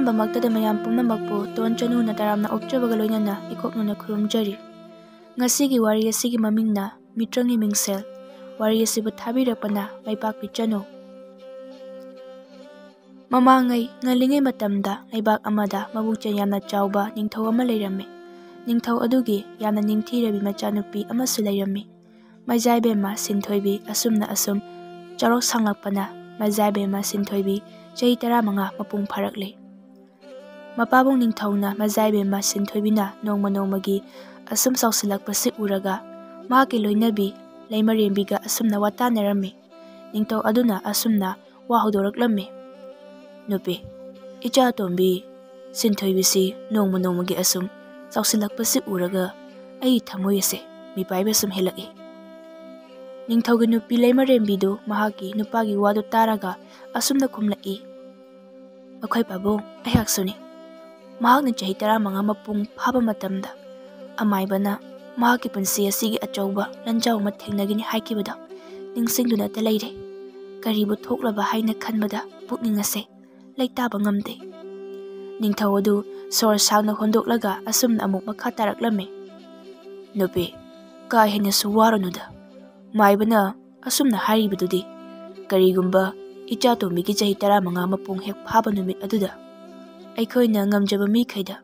ꯑꯍꯥꯟꯕꯃꯛꯇꯗ ꯃꯌꯥꯝ ꯄꯨꯝꯅꯃꯛꯄꯨ ꯇꯣꯟ ꯆꯅꯨꯅ ꯇꯔꯥꯝꯅ ꯑꯣꯛꯆꯕꯒ ꯂꯣꯏꯅꯅ ꯏꯀꯣꯛꯅꯅ ꯈꯨꯔꯨꯝꯖꯔꯤ꯫ ꯉꯁꯤꯒꯤ ꯋꯥꯔꯤ ꯑꯁꯤꯒꯤ ꯃꯃꯤꯡꯅ ꯃꯤꯇ꯭ꯔꯪꯒꯤ ꯃꯤꯡꯁꯦꯜ꯫ ꯋꯥꯔꯤ ꯑꯁꯤꯕꯨ ꯊꯥꯕꯤꯔꯛꯄꯅ ꯃꯩꯄꯥꯛꯄꯤ ꯆꯅꯨ꯫ ꯃꯃꯥꯡꯉꯩ ꯉꯜꯂꯤꯉꯩ ꯃꯇꯝꯗ ꯂꯩꯕꯥꯛ ꯑꯃꯗ ꯃꯕꯨꯛꯆꯦꯜ ꯌꯥꯝꯅ ꯆꯥꯎꯕ ꯅꯤꯡꯊꯧ ꯑꯃ ꯂꯩꯔꯝꯃꯤ꯫ ꯅꯤꯡꯊꯧ ꯑꯗꯨꯒꯤ ꯌꯥꯝꯅ ꯅꯤꯡꯊꯤꯔꯕꯤ ꯃꯆꯥꯅꯨꯄꯤ ꯑꯃꯁꯨ ꯂꯩꯔꯝꯃꯤ꯫ ꯃꯩꯖꯥꯏꯕꯦꯝꯃ ꯁꯤꯟꯊꯣꯏꯕꯤ꯫ ꯑꯁꯨꯝ ꯆꯥꯎꯔꯛ ꯁꯥꯡꯂꯛꯄꯅ ꯃꯩꯖꯥꯏꯕꯦꯝꯃ ꯁꯤꯟꯊꯣꯏꯕꯤ ꯆꯍꯤ 15 ꯃꯄꯨꯡ ꯐꯥꯔꯛꯂꯤ꯫ ꯃꯄꯥꯕꯨꯡ ꯅꯤꯡꯊꯧꯅ ꯃꯩꯖꯥꯏꯕꯦꯝꯃ ꯁꯤꯟꯊꯣꯏꯕꯤꯅ ꯅꯣꯡꯃ ꯅꯣꯡꯃꯒꯤ ꯑꯁꯨꯝ ꯆꯥꯎꯁꯤꯜꯂꯛꯄꯁꯤ ꯎꯔꯒ ꯃꯍꯥꯛꯀꯤ ꯂꯣꯏꯅꯕꯤ ꯂꯩꯃꯔꯦꯝꯕꯤꯒ ꯑꯁꯨꯝꯅ ꯋꯥꯇꯥꯅꯔꯝꯃꯤ꯫ ꯅꯤꯡꯊꯧ ꯑꯗꯨꯅ ꯑꯁꯨꯝꯅ ꯋꯥ ꯍꯧꯗꯣꯔꯛꯂꯝꯃꯤ: "ꯅꯨꯄꯤ, ꯏꯆꯥ ꯑꯇꯣꯝꯕꯤ ꯁꯤꯟꯊꯣꯏꯕꯤꯁꯤ ꯅꯣꯡꯃ ꯅꯣꯡꯃꯒꯤ ꯑꯁꯨꯝ ꯆꯥꯎꯁꯤꯜꯂꯛꯄꯁꯤ ꯎꯔꯒ ꯑꯩꯒꯤ ꯊꯃꯣꯏ ꯑꯁꯦ ꯃꯤꯄꯥꯏꯕ ꯁꯨꯝ ꯍꯦꯜꯂꯛꯏ"꯫ ꯅꯤꯡꯊꯧꯒꯤ ꯅꯨꯄꯤ ꯂꯩꯃꯔꯦꯝꯕꯤꯗꯨ ꯃꯍꯥꯛꯀꯤ ꯅꯨꯄꯥꯒꯤ ꯋꯥꯗꯨ ꯇꯥꯔꯒ ꯑꯁꯨꯝꯅ ꯈꯨꯝꯂꯛꯏ: "ꯑꯩꯈꯣꯏ ꯄꯥꯕꯨꯡ, ꯑꯩꯍꯥꯛꯁꯨꯅꯤ꯫ ꯃꯍꯥꯛꯅ ꯆꯍꯤ 15 ꯃꯄꯨꯡ ꯐꯥꯕ ꯃꯇꯝꯗ ꯑꯃꯥꯏꯕꯅ ꯃꯍꯥꯛꯀꯤ ꯄꯨꯟꯁꯤ ꯑꯁꯤꯒꯤ ꯑꯆꯧꯕ ꯂꯥꯟꯖꯥꯎ ꯑꯃ ꯊꯦꯡꯅꯒꯅꯤ ꯍꯥꯏꯈꯤꯕꯗꯣ ꯅꯤꯡꯁꯤꯡꯗꯨꯅꯇ ꯂꯩꯔꯦ꯫ ꯀꯔꯤꯕꯨ ꯊꯣꯛꯂꯕ ꯍꯥꯏꯅ ꯈꯟꯕꯗ ꯄꯨꯛꯅꯤꯡ ꯑꯁꯦ ꯂꯩꯇꯥꯕ ꯉꯝꯗꯦ"꯫ ꯅꯤꯡꯊꯧ ꯑꯗꯨ ꯁꯣꯔ ꯁꯥꯡꯅ ꯍꯣꯟꯗꯣꯛꯂꯒ ꯑꯁꯨꯝꯅ ꯑꯃꯨꯛ ꯃꯈꯥ ꯇꯥꯔꯛꯂꯝꯃꯤ: "ꯅꯨꯄꯤ, ꯀꯥ ꯍꯦꯟꯅꯁꯨ ꯋꯥꯔꯨꯅꯨꯗ꯫ ꯃꯥꯏꯕꯅ ꯑꯁꯨꯝꯅ ꯍꯥꯏꯔꯤꯕꯗꯨꯗꯤ ꯀꯔꯤꯒꯨꯝꯕ ꯏꯆꯥꯇꯣꯝꯕꯤꯒꯤ ꯆꯍꯤ 15 ꯃꯄꯨꯡ ꯍꯦꯛ ꯐꯥꯕ ꯅꯨꯃꯤꯠ ꯑꯗꯨꯗ ꯑꯩꯈꯣꯏꯅ ꯉꯝꯖꯕ ꯃꯤꯈꯩꯗ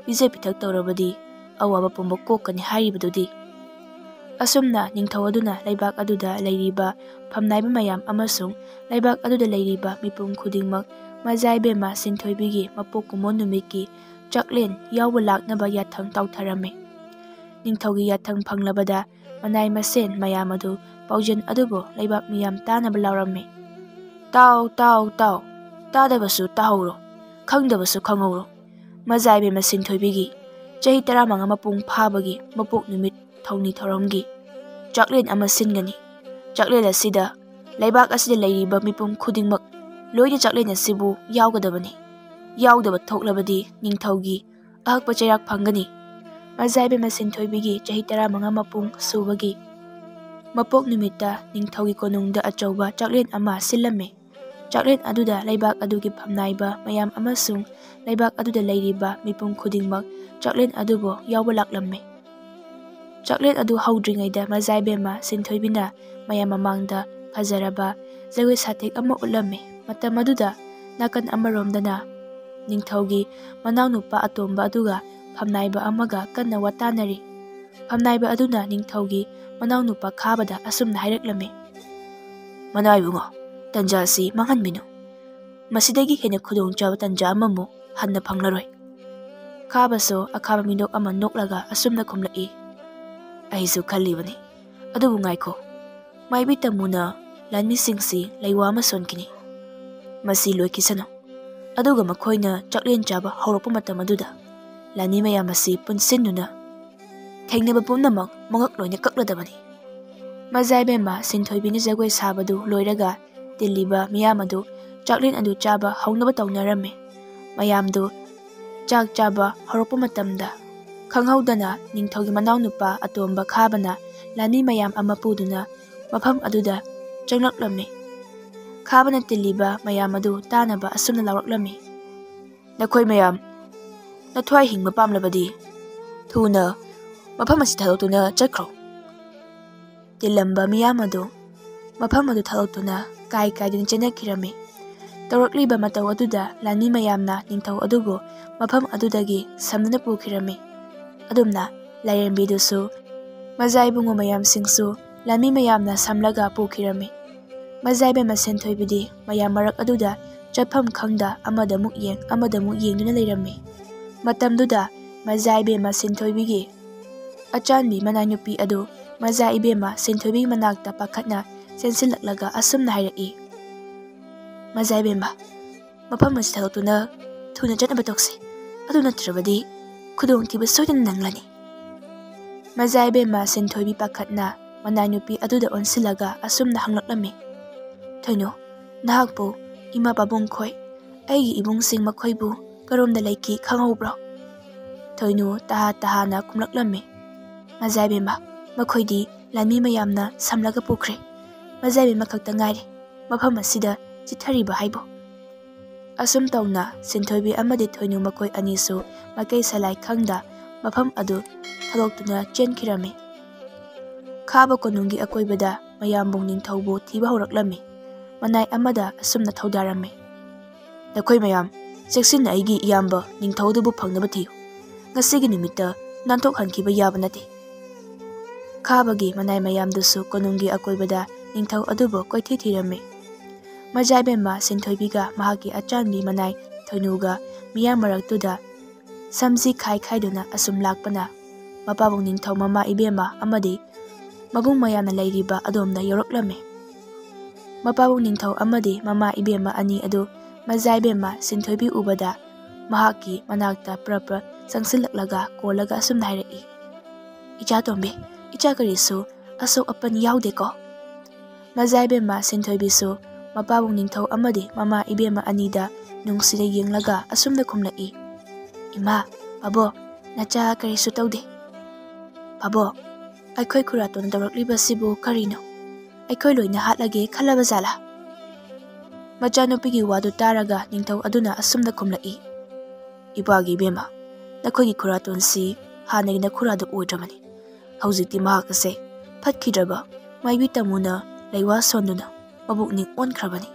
ꯄꯤꯖ ꯄꯤꯊꯛ ꯇꯧꯔꯕꯗꯤ ꯑꯋꯥꯕ ꯄꯨꯝꯕ ꯀꯣꯛꯀꯅꯤ ꯍꯥꯏꯔꯤꯕꯗꯨꯗꯤ"꯫ ꯑꯁꯨꯝꯅ ꯅꯤꯡꯊꯧ ꯑꯗꯨꯅ ꯂꯩꯕꯥꯛ ꯑꯗꯨꯗ ꯂꯩꯔꯤꯕ ꯐꯝꯅꯥꯏꯕ ꯃꯌꯥꯝ ꯑꯃꯁꯨꯡ ꯂꯩꯕꯥꯛ ꯑꯗꯨꯗ ꯂꯩꯔꯤꯕ ꯃꯤꯄꯨꯝ ꯈꯨꯗꯤꯡꯃꯛ ꯃꯩꯖꯥꯏꯕꯦꯝꯃ ꯁꯤꯟꯊꯣꯏꯕꯤꯒꯤ ꯃꯄꯣꯛ ꯀꯨꯝꯑꯣꯟ ꯅꯨꯃꯤꯠꯀꯤ ꯆꯥꯛꯂꯦꯟ ꯌꯥꯎꯕ ꯂꯥꯛꯅꯕ ꯌꯥꯊꯪ ꯇꯥꯎꯊꯔꯝꯃꯤ꯫ ꯅꯤꯡꯊꯧꯒꯤ ꯌꯥꯊꯪ ꯐꯪꯂꯕꯗ ꯃꯅꯥꯏ ꯃꯁꯦꯟ ꯃꯌꯥꯝ ꯑꯗꯨ ꯄꯥꯎꯖꯦꯜ ꯑꯗꯨꯕꯨ ꯂꯩꯕꯥꯛ ꯃꯤꯌꯥꯝ ꯇꯥꯅꯕ ꯂꯥꯎꯔꯝꯃꯤ: "ꯇꯥꯎ ꯇꯥꯎ ꯇꯥꯎ! ꯇꯥꯗꯕꯁꯨ ꯇꯥꯍꯧꯔꯣ, ꯈꯪꯗꯕꯁꯨ ꯈꯪꯍꯧꯔꯣ! ꯃꯩꯖꯥꯏꯕꯦꯝꯃ ꯁꯤꯟꯊꯣꯏꯕꯤꯒꯤ ꯆꯍꯤ 15 ꯃꯄꯨꯡ ꯐꯥꯕꯒꯤ ꯃꯄꯣꯛ ꯅꯨꯃꯤꯠ ꯊꯧꯅꯤ ꯊꯧꯔꯝꯒꯤ ꯆꯥꯛꯂꯦꯟ ꯑꯃ ꯁꯤꯟꯒꯅꯤ꯫ ꯆꯥꯛꯂꯦꯟ ꯑꯁꯤꯗ ꯂꯩꯕꯥꯛ ꯑꯁꯤꯗ ꯂꯩꯔꯤꯕ ꯃꯤꯄꯨꯝ ꯈꯨꯗꯤꯡꯃꯛ ꯂꯣꯏꯅ ꯆꯥꯛꯂꯦꯟ ꯑꯁꯤꯕꯨ ꯌꯥꯎꯒꯗꯕꯅꯤ꯫ ꯌꯥꯎꯗꯕ ꯊꯣꯛꯂꯕꯗꯤ ꯅꯤꯡꯊꯧꯒꯤ ꯑꯍꯛꯄ ꯆꯩꯔꯥꯛ ꯐꯪꯒꯅꯤ"꯫ ꯃꯩꯖꯥꯏꯕꯦꯝꯃ ꯁꯤꯟꯊꯣꯏꯕꯤꯒꯤ ꯆꯍꯤ 15 ꯃꯄꯨꯡ ꯁꯨꯕꯒꯤ ꯃꯄꯣꯛ ꯅꯨꯃꯤꯠꯇ ꯅꯤꯡꯊꯧꯒꯤ ꯀꯣꯅꯨꯡꯗ ꯑꯆꯧꯕ ꯆꯥꯛꯂꯦꯟ ꯑꯃ ꯁꯤꯜꯂꯝꯃꯤ꯫ ꯆꯥꯛꯂꯦꯟ ꯑꯗꯨꯗ ꯂꯩꯕꯥꯛ ꯑꯗꯨꯒꯤ ꯐꯝꯅꯥꯏꯕ ꯃꯌꯥꯝ ꯑꯃꯁꯨꯡ ꯂꯩꯕꯥꯛ ꯑꯗꯨꯗ ꯂꯩꯔꯤꯕ ꯃꯤꯄꯨꯝ ꯈꯨꯗꯤꯡꯃꯛ ꯆꯥꯛꯂꯦꯟ ꯑꯗꯨꯕꯨ ꯌꯥꯎꯕ ꯂꯥꯛꯂꯝꯃꯤ꯫ ꯆꯥꯛꯂꯦꯟ ꯑꯗꯨ ꯍꯧꯗ꯭ꯔꯤꯉꯩꯗ ꯃꯩꯖꯥꯏꯕꯦꯝꯃ ꯁꯤꯟꯊꯣꯏꯕꯤꯅ ꯃꯌꯥꯝ ꯃꯃꯥꯡꯗ ꯐꯖꯔꯕ ꯖꯒꯣꯏ ꯁꯥꯊꯦꯛ ꯑꯃ ꯎꯠꯂꯝꯃꯤ꯫ ꯃꯇꯝ ꯑꯗꯨꯗ ꯅꯥꯀꯟ ꯑꯃꯔꯣꯝꯗꯅ ꯅꯤꯡꯊꯧꯒꯤ ꯃꯅꯥꯎꯅꯨꯄꯥ ꯑꯇꯣꯝꯕ ꯑꯗꯨꯒ ꯐꯝꯅꯥꯏꯕ ꯑꯃꯒ ꯀꯟꯅ ꯋꯥꯇꯥꯅꯔꯤ꯫ ꯐꯝꯅꯥꯏꯕ ꯑꯗꯨꯅ ꯅꯤꯡꯊꯧꯒꯤ ꯃꯅꯥꯎꯅꯨꯄꯥ ꯈꯥꯕꯗ ꯑꯁꯨꯝꯅ ꯍꯥꯏꯔꯛꯂꯝꯃꯤ: "ꯃꯅꯥꯏꯕꯨꯡꯉꯣ, ꯇꯟꯖꯥ ꯑꯁꯤ ꯃꯥꯡꯍꯟꯕꯤꯅꯨ꯫ ꯃꯁꯤꯗꯒꯤ ꯍꯦꯟꯅ ꯈꯨꯗꯣꯡꯆꯥꯕ ꯇꯟꯖꯥ ꯑꯃꯃꯨꯛ ꯍꯟꯅ ꯐꯪꯂꯔꯣꯏ"꯫ ꯈꯥꯕꯁꯨ ꯑꯈꯥꯕ ꯃꯤꯅꯣꯛ ꯑꯃ ꯅꯣꯛꯂꯒ ꯑꯁꯨꯝꯅ ꯈꯨꯝꯂꯛꯏ: "ꯑꯩꯁꯨ ꯈꯜꯂꯤꯕꯅꯤ, ꯑꯗꯨꯕꯨ ꯉꯥꯏꯈꯣ, ꯃꯥꯏꯕꯤ ꯇꯝꯃꯨꯅ ꯂꯥꯟꯃꯤꯁꯤꯡꯁꯤ ꯂꯩꯋꯥ ꯑꯃ ꯁꯣꯟꯈꯤꯅꯤ꯫ ꯃꯁꯤ ꯂꯣꯏꯈꯤꯁꯅꯨ, ꯑꯗꯨꯒ ꯃꯈꯣꯏꯅ ꯆꯥꯛꯂꯦꯟ ꯆꯥꯕ ꯍꯧꯔꯛꯄ ꯃꯇꯝ ꯑꯗꯨꯗ ꯂꯥꯟꯃꯤ ꯃꯌꯥꯝ ꯑꯁꯤ ꯄꯨꯟꯁꯤꯟꯗꯨꯅ ꯊꯦꯡꯅꯕ ꯄꯨꯝꯅꯃꯛ ꯃꯉꯛ ꯂꯣꯏꯅ ꯀꯛꯂꯗꯕꯅꯤ"꯫ ꯃꯩꯖꯥꯏꯕꯦꯝꯃ ꯁꯤꯟꯊꯣꯏꯕꯤꯅ ꯖꯒꯣꯏ ꯁꯥꯕꯗꯨ ꯂꯣꯏꯔꯒ ꯇꯤꯜꯂꯤꯕ ꯃꯤꯌꯥꯝ ꯑꯗꯨ ꯆꯥꯛꯂꯦꯟ ꯑꯗꯨ ꯆꯥꯕ ꯍꯧꯅꯕ ꯇꯧꯅꯔꯝꯃꯤ꯫ ꯃꯌꯥꯝꯗꯨ ꯆꯥꯛ ꯆꯥꯕ ꯍꯧꯔꯛꯄ ꯃꯇꯝꯗ ꯈꯪꯍꯧꯗꯅ ꯅꯤꯡꯊꯧꯒꯤ ꯃꯅꯥꯎꯅꯨꯄꯥ ꯑꯇꯣꯝꯕ ꯈꯥꯕꯅ ꯂꯥꯟꯃꯤ ꯃꯌꯥꯝ ꯑꯃ ꯄꯨꯗꯨꯅ ꯃꯐꯝ ꯑꯗꯨꯗ ꯆꯪꯂꯛꯂꯝꯃꯤ꯫ ꯈꯥꯕꯅ ꯇꯤꯜꯂꯤꯕ ꯃꯌꯥꯝ ꯑꯗꯨ ꯇꯥꯅꯕ ꯑꯁꯨꯝꯅ ꯂꯥꯎꯔꯛꯂꯝꯃꯤ: "ꯅꯈꯣꯏ ꯃꯌꯥꯝ, ꯅꯊ꯭ꯋꯥꯏ ꯍꯤꯡꯕ ꯄꯥꯝꯂꯕꯗꯤ ꯊꯨꯅ ꯃꯐꯝ ꯑꯁꯤ ꯊꯥꯗꯣꯛꯇꯨꯅ ꯆꯠꯈ꯭ꯔꯣ"꯫ ꯇꯤꯜꯂꯝꯕ ꯃꯤꯌꯥꯝ ꯑꯗꯨ ꯃꯐꯝ ꯑꯗꯨ ꯊꯥꯗꯣꯛꯇꯨꯅ ꯀꯥꯏ ꯀꯥꯏꯗꯨꯅ ꯆꯦꯟꯅꯈꯤꯔꯝꯃꯤ꯫ ꯇꯧꯔꯛꯂꯤꯕ ꯃꯇꯧ ꯑꯗꯨꯗ ꯂꯥꯟꯃꯤ ꯃꯌꯥꯝꯅ ꯅꯤꯡꯊꯧ ꯑꯗꯨꯕꯨ ꯃꯐꯝ ꯑꯗꯨꯗꯒꯤ ꯁꯝꯅꯅ ꯄꯨꯈꯤꯔꯝꯃꯤ꯫ ꯑꯗꯨꯝꯅ ꯂꯥꯏꯔꯦꯝꯕꯤꯗꯨꯁꯨ ꯃꯩꯖꯥꯏꯕꯨꯡꯉꯣ ꯃꯌꯥꯝꯁꯤꯡꯁꯨ ꯂꯥꯟꯃꯤ ꯃꯌꯥꯝꯅ ꯁꯝꯂꯒ ꯄꯨꯈꯤꯔꯝꯃꯤ꯫ ꯃꯩꯖꯥꯏꯕꯦꯝꯃ ꯁꯤꯟꯊꯣꯏꯕꯤꯗꯤ ꯃꯌꯥꯝ ꯃꯔꯛ ꯑꯗꯨꯗ ꯆꯠꯐꯝ ꯈꯪꯗ ꯑꯃꯗ ꯑꯃꯨꯛ ꯌꯦꯡ ꯑꯃꯗ ꯑꯃꯨꯛ ꯌꯦꯡꯗꯨꯅ ꯂꯩꯔꯝꯃꯤ꯫ ꯃꯇꯝꯗꯨꯗ ꯃꯩꯖꯥꯏꯕꯦꯝꯃ ꯁꯤꯟꯊꯣꯏꯕꯤꯒꯤ ꯑꯆꯥꯟꯕꯤ ꯃꯅꯥꯏꯅꯨꯄꯤ ꯑꯗꯨ ꯃꯩꯖꯥ ꯏꯕꯦꯝꯃ ꯁꯤꯟꯊꯣꯏꯕꯤꯒꯤ ꯃꯅꯥꯛꯇ ꯄꯥꯈꯠꯅ ꯆꯦꯟꯁꯤꯜꯂꯛꯂꯒ ꯑꯁꯨꯝꯅ ꯍꯥꯏꯔꯛꯏ: "ꯃꯩꯖꯥꯏꯕꯦꯝꯃ, ꯃꯐꯝ ꯑꯁꯤ ꯊꯥꯗꯣꯛꯇꯨꯅ ꯊꯨꯅ ꯆꯠꯅꯕ ꯇꯧꯁꯤ, ꯑꯗꯨ ꯅꯠꯇ꯭ꯔꯕꯗꯤ ꯈꯨꯗꯣꯡꯊꯤꯕ ꯁꯣꯏꯗꯅ ꯅꯪꯂꯅꯤ"꯫ ꯃꯩꯖꯥꯏꯕꯦꯝꯃ ꯁꯤꯟꯊꯣꯏꯕꯤ ꯄꯥꯈꯠꯅ ꯃꯅꯥꯏꯅꯨꯄꯤ ꯑꯗꯨꯗ ꯑꯣꯟꯁꯤꯜꯂꯒ ꯑꯁꯨꯝꯅ ꯍꯪꯂꯛꯂꯝꯃꯤ: "ꯊꯣꯏꯅꯣ, ꯅꯍꯥꯛꯄꯨ ꯏꯃꯥ ꯄꯥꯕꯨꯡ ꯈꯣꯏ, ꯑꯩꯒꯤ ꯏꯕꯨꯡꯁꯤꯡ ꯃꯈꯣꯏꯕꯨ ꯀꯔꯣꯝꯗ ꯂꯩꯈꯤ ꯈꯪꯍꯧꯕ꯭ꯔꯣ"꯫ ꯊꯣꯏꯅꯨ ꯇꯍꯥ ꯇꯍꯥꯅ ꯈꯨꯝꯂꯛꯂꯝꯃꯤ: "ꯃꯩꯖꯥꯏꯕꯦꯝꯃ, ꯃꯈꯣꯏꯗꯤ ꯂꯥꯟꯃꯤ ꯃꯌꯥꯝꯅ ꯁꯝꯂꯒ ꯄꯨꯈ꯭ꯔꯦ꯫ ꯃꯩꯖꯥꯏꯕꯦꯝꯃ ꯈꯛꯇ ꯉꯥꯏꯔꯦ ꯃꯐꯝ ꯑꯁꯤꯗ ꯆꯤꯠꯊꯔꯤꯕ ꯍꯥꯏꯕꯨ"꯫ ꯑꯁꯨꯝ ꯇꯧꯅ ꯁꯤꯟꯊꯣꯏꯕꯤ ꯑꯃꯗꯤ ꯊꯣꯏꯅꯨ ꯃꯈꯣꯏ ꯑꯅꯤꯁꯨ ꯃꯀꯩ ꯁꯂꯥꯏ ꯈꯪꯗ ꯃꯐꯝ ꯑꯗꯨ ꯊꯥꯗꯣꯛꯇꯨꯅ ꯆꯦꯟꯈꯤꯔꯝꯃꯤ꯫ ꯈꯥꯕ ꯀꯣꯅꯨꯡꯒꯤ ꯑꯀꯣꯏꯕꯗ ꯃꯌꯥꯝꯕꯨꯡ ꯅꯤꯡꯊꯧꯕꯨ ꯊꯤꯕ ꯍꯧꯔꯛꯂꯝꯃꯤ꯫ ꯃꯅꯥꯏ ꯑꯃꯗ ꯑꯁꯨꯝꯅ ꯊꯧꯗꯥꯔꯝꯃꯤ꯫ "ꯅꯈꯣꯏ ꯃꯌꯥꯝ ꯆꯦꯛꯁꯤꯟꯅ ꯑꯩꯒꯤ ꯏꯌꯥꯝꯕ ꯅꯤꯡꯊꯧꯗꯨꯕꯨ ꯐꯪꯅꯕ ꯊꯤꯌꯨ꯫ ꯉꯁꯤꯒꯤ ꯅꯨꯃꯤꯠꯇ ꯅꯥꯟꯊꯣꯛꯍꯟꯈꯤꯕ ꯌꯥꯕ ꯅꯠꯇꯦ꯫ ꯈꯥꯕꯒꯤ ꯃꯅꯥꯏ ꯃꯌꯥꯝꯗꯨꯁꯨ ꯀꯣꯅꯨꯡꯒꯤ ꯑꯀꯣꯏꯕꯗ ꯅꯤꯡꯊꯧ ꯑꯗꯨꯕꯨ ꯀꯣꯏꯊꯤ ꯊꯤꯔꯝꯃꯤ꯫ ꯃꯖꯥꯏꯕꯦꯝꯃ ꯁꯤꯟꯊꯣꯏꯕꯤꯒ ꯃꯍꯥꯛꯀꯤ ꯑꯆꯥꯟꯕꯤ ꯃꯅꯥꯏ ꯊꯣꯏꯅꯨꯒ ꯃꯤꯌꯥꯝ ꯃꯔꯛꯇꯨꯗ ꯁꯝꯖꯤ ꯈꯥꯏ ꯈꯥꯏꯗꯨꯅ ꯑꯁꯨꯝ ꯂꯥꯛꯄꯅ ꯃꯄꯥꯕꯨꯡ ꯅꯤꯡꯊꯧ ꯃꯃꯥ ꯏꯕꯦꯝꯃ ꯑꯃꯗꯤ ꯃꯕꯨꯡ ꯃꯌꯥꯝꯅ ꯂꯩꯔꯤꯕ ꯑꯗꯣꯝꯗ ꯌꯧꯔꯛꯂꯝꯃꯤ꯫ ꯃꯄꯥꯕꯨꯡ ꯅꯤꯡꯊꯧ ꯑꯃꯗꯤ ꯃꯃꯥ ꯏꯕꯦꯝꯃ ꯑꯅꯤ ꯑꯗꯨ ꯃꯖꯥꯏꯕꯦꯝꯃ ꯁꯤꯟꯊꯣꯏꯕꯤ ꯎꯕꯗ ꯃꯍꯥꯛꯀꯤ ꯃꯅꯥꯛꯇ ꯄ꯭ꯔꯞ ꯆꯪꯁꯤꯜꯂꯛꯂꯒ ꯀꯣꯜꯂꯒ ꯑꯁꯨꯝꯅ ꯍꯥꯏꯔꯛꯏ꯫ "ꯏꯆꯥꯇꯣꯝꯕꯤ, ꯏꯆꯥ ꯀꯔꯤꯁꯨ ꯑꯁꯣꯛ ꯑꯄꯟ ꯌꯥꯎꯗꯦꯀꯣ?" ꯃꯖꯥꯏꯕꯦꯝꯃ ꯁꯤꯟꯊꯣꯏꯕꯤꯁꯨ ꯃꯄꯥꯕꯨꯡ ꯅꯤꯡꯊꯧ ꯑꯃꯗꯤ ꯃꯃꯥ ꯏꯕꯦꯝꯃ ꯑꯅꯤꯗ ꯅꯨꯡꯁꯤꯅ ꯌꯦꯡꯂꯒ ꯑꯁꯨꯝꯅ ꯈꯨꯝꯂꯛꯏ꯫ "ꯏꯃꯥ, ꯄꯥꯕꯣꯛ, ꯅꯆꯥ ꯀꯔꯤꯁꯨ ꯇꯧꯗꯦ꯫ ꯄꯥꯕꯣꯛ, ꯑꯩꯈꯣꯏ ꯈꯨꯔꯥꯇꯣꯟ ꯇꯧꯔꯛꯂꯤꯕꯁꯤꯕꯨ ꯀꯔꯤꯅꯣ? ꯑꯩꯈꯣꯏ ꯂꯣꯏꯅ ꯍꯥꯠꯂꯒꯦ ꯈꯜꯂꯕ ꯖꯥꯠꯂꯥ?" ꯃꯆꯥꯅꯨꯄꯤꯒꯤ ꯋꯥꯗꯨ ꯇꯥꯔꯒ ꯅꯤꯡꯊꯧ ꯑꯗꯨꯅ ꯑꯁꯨꯝꯅ ꯈꯨꯝꯂꯛꯏ꯫ "ꯏꯄꯥꯒꯤ ꯏꯕꯦꯝꯃ, ꯅꯈꯣꯏꯒꯤ ꯈꯨꯔꯥꯇꯣꯟꯁꯤ ꯍꯥꯟꯅꯒꯤ ꯅꯈꯨꯔꯥꯗꯨ ꯑꯣꯏꯗ꯭ꯔꯕꯅꯤ꯫ ꯍꯧꯖꯤꯛꯇꯤ ꯃꯍꯥꯛ ꯑꯁꯦ ꯐꯠꯈꯤꯗ꯭ꯔꯕ ꯃꯥꯏꯕꯤ ꯇꯥꯃꯨꯅ ꯂꯩꯋꯥ ꯁꯣꯟꯗꯨꯅ ꯃꯕꯨꯛꯅꯤꯡ ꯑꯣꯟꯈ꯭ꯔꯕꯅꯤ꯫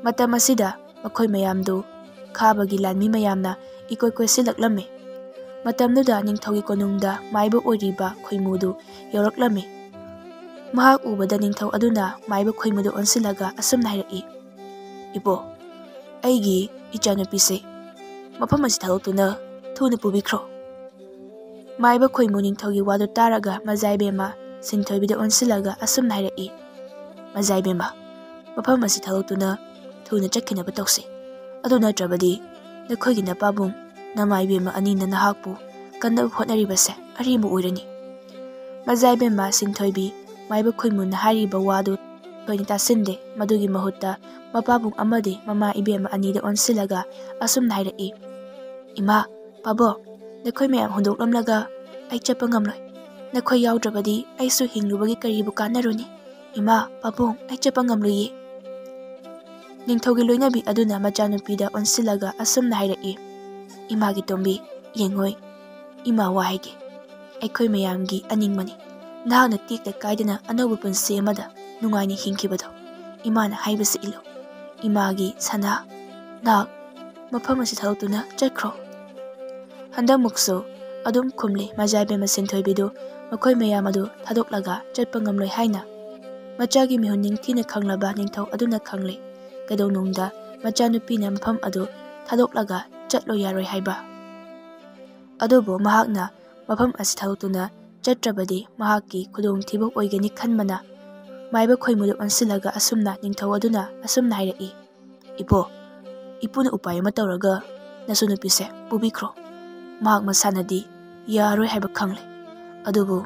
ꯃꯇꯝ ꯑꯁꯤꯗ ꯃꯈꯣꯏ ꯃꯌꯥꯝꯗꯨ ꯈꯥꯕꯒꯤ ꯂꯥꯟꯃꯤ ꯃꯌꯥꯝꯅ ꯏꯀꯣꯏ ꯀꯣꯏꯁꯤꯜꯂꯛꯂꯝꯃꯤ꯫ ꯃꯇꯝꯗꯨꯗ ꯅꯤꯡꯊꯧꯒꯤ ꯀꯣꯅꯨꯡꯗ ꯃꯥꯏꯕ ꯑꯣꯏꯔꯤꯕ ꯈꯣꯏꯃꯨꯗꯨ ꯌꯧꯔꯛꯂꯝꯃꯤ꯫ ꯃꯍꯥꯛ ꯎꯕꯗ ꯅꯤꯡꯊꯧ ꯑꯗꯨꯅ ꯃꯥꯏꯕ ꯈꯣꯏꯃꯨꯗꯨ ꯑꯣꯟꯁꯤꯜꯂꯒ ꯑꯁꯨꯝꯅ ꯍꯥꯏꯔꯛꯏ꯫ "ꯏꯕꯣ, ꯑꯩꯒꯤ ꯏꯆꯥꯅꯨꯄꯤꯁꯦ ꯃꯐꯝ ꯑꯁꯤ ꯊꯥꯗꯣꯛꯇꯨꯅ ꯊꯨꯅ ꯄꯨꯕꯤꯈ꯭ꯔꯣ." ꯃꯥꯏꯕ ꯈꯣꯏꯃꯨ ꯅꯤꯡꯊꯧꯒꯤ ꯋꯥꯗꯨ ꯇꯥꯔꯒ ꯃꯖꯥꯏꯕꯦꯝꯃ ꯁꯤꯟꯊꯣꯏꯕꯤꯗ ꯑꯣꯟꯁꯤꯜꯂꯒ ꯑꯁꯨꯝꯅ ꯍꯥꯏꯔꯛꯏ꯫ "ꯃꯖꯥꯏꯕꯦꯝꯃ, ꯃꯐꯝ ꯑꯁꯤ ꯊꯥꯗꯣꯛꯇꯨꯅ ꯊꯨꯅ ꯆꯠꯈꯤꯅꯕ ꯇꯧꯁꯤ꯫ ꯑꯗꯨ ꯅꯠꯇ꯭ꯔꯕꯗꯤ ꯅꯈꯣꯏꯒꯤ ꯅꯄꯥꯕꯨꯡ ꯅꯃꯥꯏꯕꯦꯝꯃ ꯑꯅꯤꯅ ꯅꯍꯥꯛꯄꯨ ꯀꯟꯅꯕ ꯍꯣꯠꯅꯔꯤꯕꯁꯦ ꯑꯔꯦꯝꯕ ꯑꯣꯏꯔꯅꯤ." ꯃꯖꯥꯏꯕꯦꯝꯃ ꯁꯤꯟꯊꯣꯏꯕꯤ ꯃꯥꯏꯕ ꯈꯣꯏꯃꯨꯅ ꯍꯥꯏꯔꯤꯕ ꯋꯥꯗꯨ ꯊꯣꯏꯅ ꯇꯥꯁꯤꯟꯗꯦ꯫ ꯃꯗꯨꯒꯤ ꯃꯍꯨꯠꯇ ꯃꯄꯥꯕꯨꯡ ꯑꯃꯗꯤ ꯃꯃꯥ ꯏꯕꯦꯝꯃ ꯑꯅꯤꯗ ꯑꯣꯟꯁꯤꯜꯂꯒ ꯑꯁꯨꯝꯅ ꯍꯥꯏꯔꯛꯏ꯫ "ꯏꯃꯥ, ꯄꯥꯕꯣꯛ, ꯅꯈꯣꯏ ꯃꯌꯥꯝ ꯍꯨꯟꯗꯣꯛꯂꯝꯂꯒ ꯑꯩ ꯆꯠꯄ ꯉꯝꯂꯣꯏ꯫ ꯅꯈꯣꯏ ꯌꯥꯎꯗ꯭ꯔꯕꯗꯤ ꯑꯩꯁꯨ ꯍꯤꯡꯂꯨꯕꯒꯤ ꯀꯔꯤꯕꯨ ꯀꯥꯟꯅꯔꯨꯅꯤ? ꯏꯃꯥ, ꯄꯥꯕꯨꯡ, ꯑꯩ ꯆꯠꯄ ꯉꯝꯂꯣꯏꯌꯦ." ꯅꯤꯡꯊꯧꯒꯤ ꯂꯣꯏꯅꯕꯤ ꯑꯗꯨꯅ ꯃꯆꯥꯅꯨꯄꯤꯗ ꯑꯣꯟꯁꯤꯜꯂꯒ ꯑꯁꯨꯝꯅ ꯍꯥꯏꯔꯛꯏ꯫ "ꯏꯃꯥꯒꯤ ꯇꯣꯝꯕꯤ, ꯌꯦꯡꯉꯣꯏ, ꯏꯃꯥ ꯋꯥ ꯍꯥꯏꯒꯦ꯫ ꯑꯩꯈꯣꯏ ꯃꯌꯥꯝꯒꯤ ꯑꯅꯤꯡꯕꯅꯤ ꯅꯍꯥꯛꯅ ꯇꯦꯛꯇ ꯀꯥꯏꯗꯅ ꯑꯅꯧꯕ ꯄꯨꯟꯁꯤ ꯑꯃꯗ ꯅꯨꯡꯉꯥꯏꯅ ꯍꯤꯡꯈꯤꯕꯗꯣ꯫ ꯏꯃꯥꯅ ꯍꯥꯏꯕꯁꯤ ꯏꯜꯂꯨ, ꯏꯃꯥꯒꯤ ꯁꯅꯥ꯫ ꯅꯍꯥꯛ ꯃꯐꯝ ꯑꯁꯤ ꯊꯥꯗꯣꯛꯇꯨꯅ ꯆꯠꯈ꯭ꯔꯣ." ꯍꯟꯗꯛꯃꯨꯛꯁꯨ ꯑꯗꯨꯝ ꯈꯨꯝꯂꯤ ꯃꯖꯥꯏꯕꯦꯝꯃ ꯁꯤꯟꯊꯣꯏꯕꯤꯗꯨ ꯃꯈꯣꯏ ꯃꯌꯥꯝ ꯑꯗꯨ ꯊꯥꯗꯣꯛꯂꯒ ꯆꯠꯄ ꯉꯝꯂꯣꯏ ꯍꯥꯏꯅ꯫ ꯃꯆꯥꯒꯤ ꯃꯤꯍꯨꯟ ꯅꯤꯡꯊꯤꯅ ꯈꯪꯂꯕ ꯅꯤꯡꯊꯧ ꯑꯗꯨꯅ ꯈꯪꯂꯦ ꯀꯩꯗꯧꯅꯨꯡꯗ ꯃꯆꯥꯅꯨꯄꯤꯅ ꯃꯐꯝ ꯑꯗꯨ ꯊꯥꯗꯣꯛꯂꯒ ꯆꯠꯂꯣ ꯌꯥꯔꯣꯏ ꯍꯥꯏꯕ꯫ ꯑꯗꯨꯕꯨ ꯃꯍꯥꯛꯅ ꯃꯐꯝ ꯑꯁꯤ ꯊꯥꯗꯣꯛꯇꯨꯅ ꯆꯠꯇ꯭ꯔꯕꯗꯤ ꯃꯍꯥꯛꯀꯤ ꯈꯨꯗꯣꯡꯊꯤꯕ ꯑꯣꯏꯒꯅꯤ ꯈꯟꯕꯅ ꯃꯥꯏꯕ ꯈꯣꯏꯃꯨꯗꯨ ꯑꯣꯟꯁꯤꯜꯂꯒ ꯑꯁꯨꯝꯅ ꯅꯤꯡꯊꯧ ꯑꯗꯨꯅ ꯑꯁꯨꯝꯅ ꯍꯥꯏꯔꯛꯏ꯫ "ꯏꯄꯣ, ꯏꯄꯨꯅ ꯎꯄꯥꯏ ꯑꯃ ꯇꯧꯔꯒ ꯅꯁꯨ ꯅꯨꯄꯤꯁꯦ ꯄꯨꯕꯤꯈ꯭ꯔꯣ꯫ ꯃꯍꯥꯛ ꯃꯁꯥꯅꯗꯤ ꯌꯥꯔꯣꯏ ꯍꯥꯏꯕ ꯈꯪꯂꯦ꯫ ꯑꯗꯨꯕꯨ